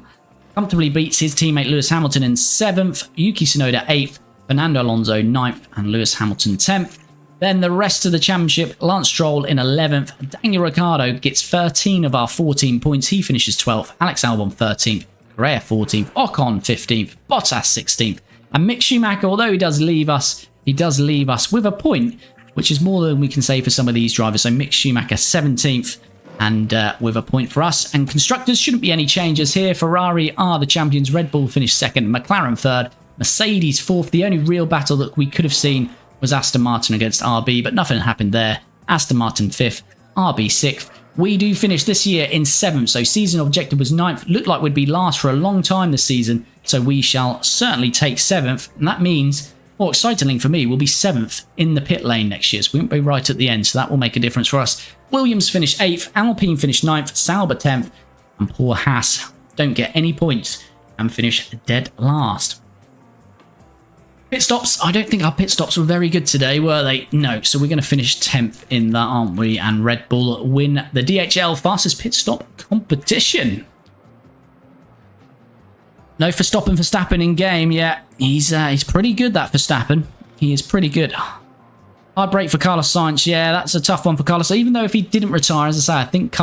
comfortably beats his teammate Lewis Hamilton in 7th, Yuki Tsunoda 8th, Fernando Alonso 9th, and Lewis Hamilton 10th. Then the rest of the championship, Lance Stroll in 11th, Daniel Ricciardo gets 13 of our 14 points, he finishes 12th, Alex Albon 13th, Correa 14th, Ocon 15th, Bottas 16th, and Mick Schumacher, although he does leave us with a point, which is more than we can say for some of these drivers. So Mick Schumacher 17th, and with a point for us. And constructors, shouldn't be any changes here. Ferrari are the champions. Red Bull finished second. McLaren third. Mercedes fourth. The only real battle that we could have seen was Aston Martin against RB, but nothing happened there. Aston Martin fifth. RB sixth. we do finish this year in 7th. So season objective was 9th. Looked like we'd be last for a long time this season. So we shall certainly take 7th. And that means, more excitingly for me, we'll be 7th in the pit lane next year. So we won't be right at the end. So that will make a difference for us. Williams finished 8th. Alpine finished 9th. Sauber 10th. And poor Haas don't get any points and finish dead last. Pit stops. I don't think our pit stops were very good today, were they? No. So we're going to finish 10th in that, aren't we? And Red Bull win the DHL fastest pit stop competition. No Verstappen in game. Yeah, he's pretty good, that Verstappen. He is pretty good. Hard break for Carlos Sainz. Yeah, that's a tough one for Carlos. Even though if he didn't retire, as I say, I think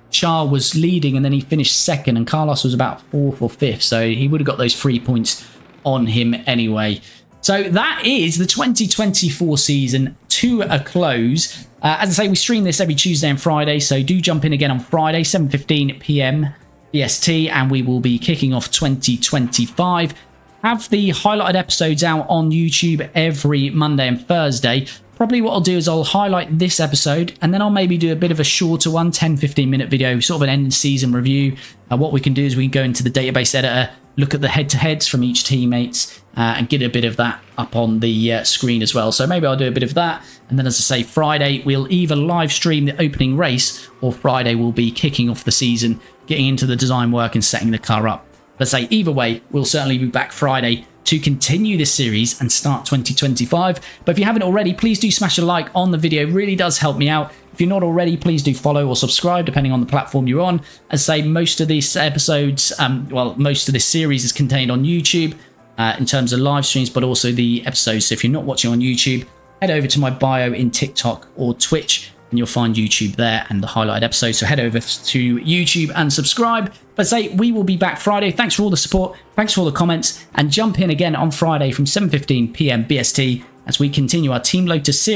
Charles was leading and then he finished 2nd and Carlos was about 4th or 5th. So he would have got those 3 points on him anyway. So that is the 2024 season to a close. As I say, we stream this every Tuesday and Friday, so do jump in again on Friday, 7:15 p.m. BST, and we will be kicking off 2025. Have the highlighted episodes out on YouTube every Monday and Thursday. Probably what I'll do is I'll highlight this episode and then I'll maybe do a bit of a shorter one, 10-15 minute video, sort of an end season review. What we can do is we can go into the database editor, look at the head-to-heads from each teammates and get a bit of that up on the screen as well. So maybe I'll do a bit of that. And then as I say, Friday, we'll either live stream the opening race or Friday we'll be kicking off the season, getting into the design work and setting the car up. Let's say either way, we'll certainly be back Friday to continue this series and start 2025. But if you haven't already, please do smash a like on the video. It really does help me out. If you're not already, please do follow or subscribe, depending on the platform you're on. As I say, most of these episodes, most of this series is contained on YouTube in terms of live streams, but also the episodes. So if you're not watching on YouTube, head over to my bio in TikTok or Twitch, and you'll find YouTube there and the highlighted episodes. So head over to YouTube and subscribe. But say we will be back Friday. Thanks for all the support. Thanks for all the comments. And jump in again on Friday from 7:15 p.m. BST as we continue our Team Lotus series.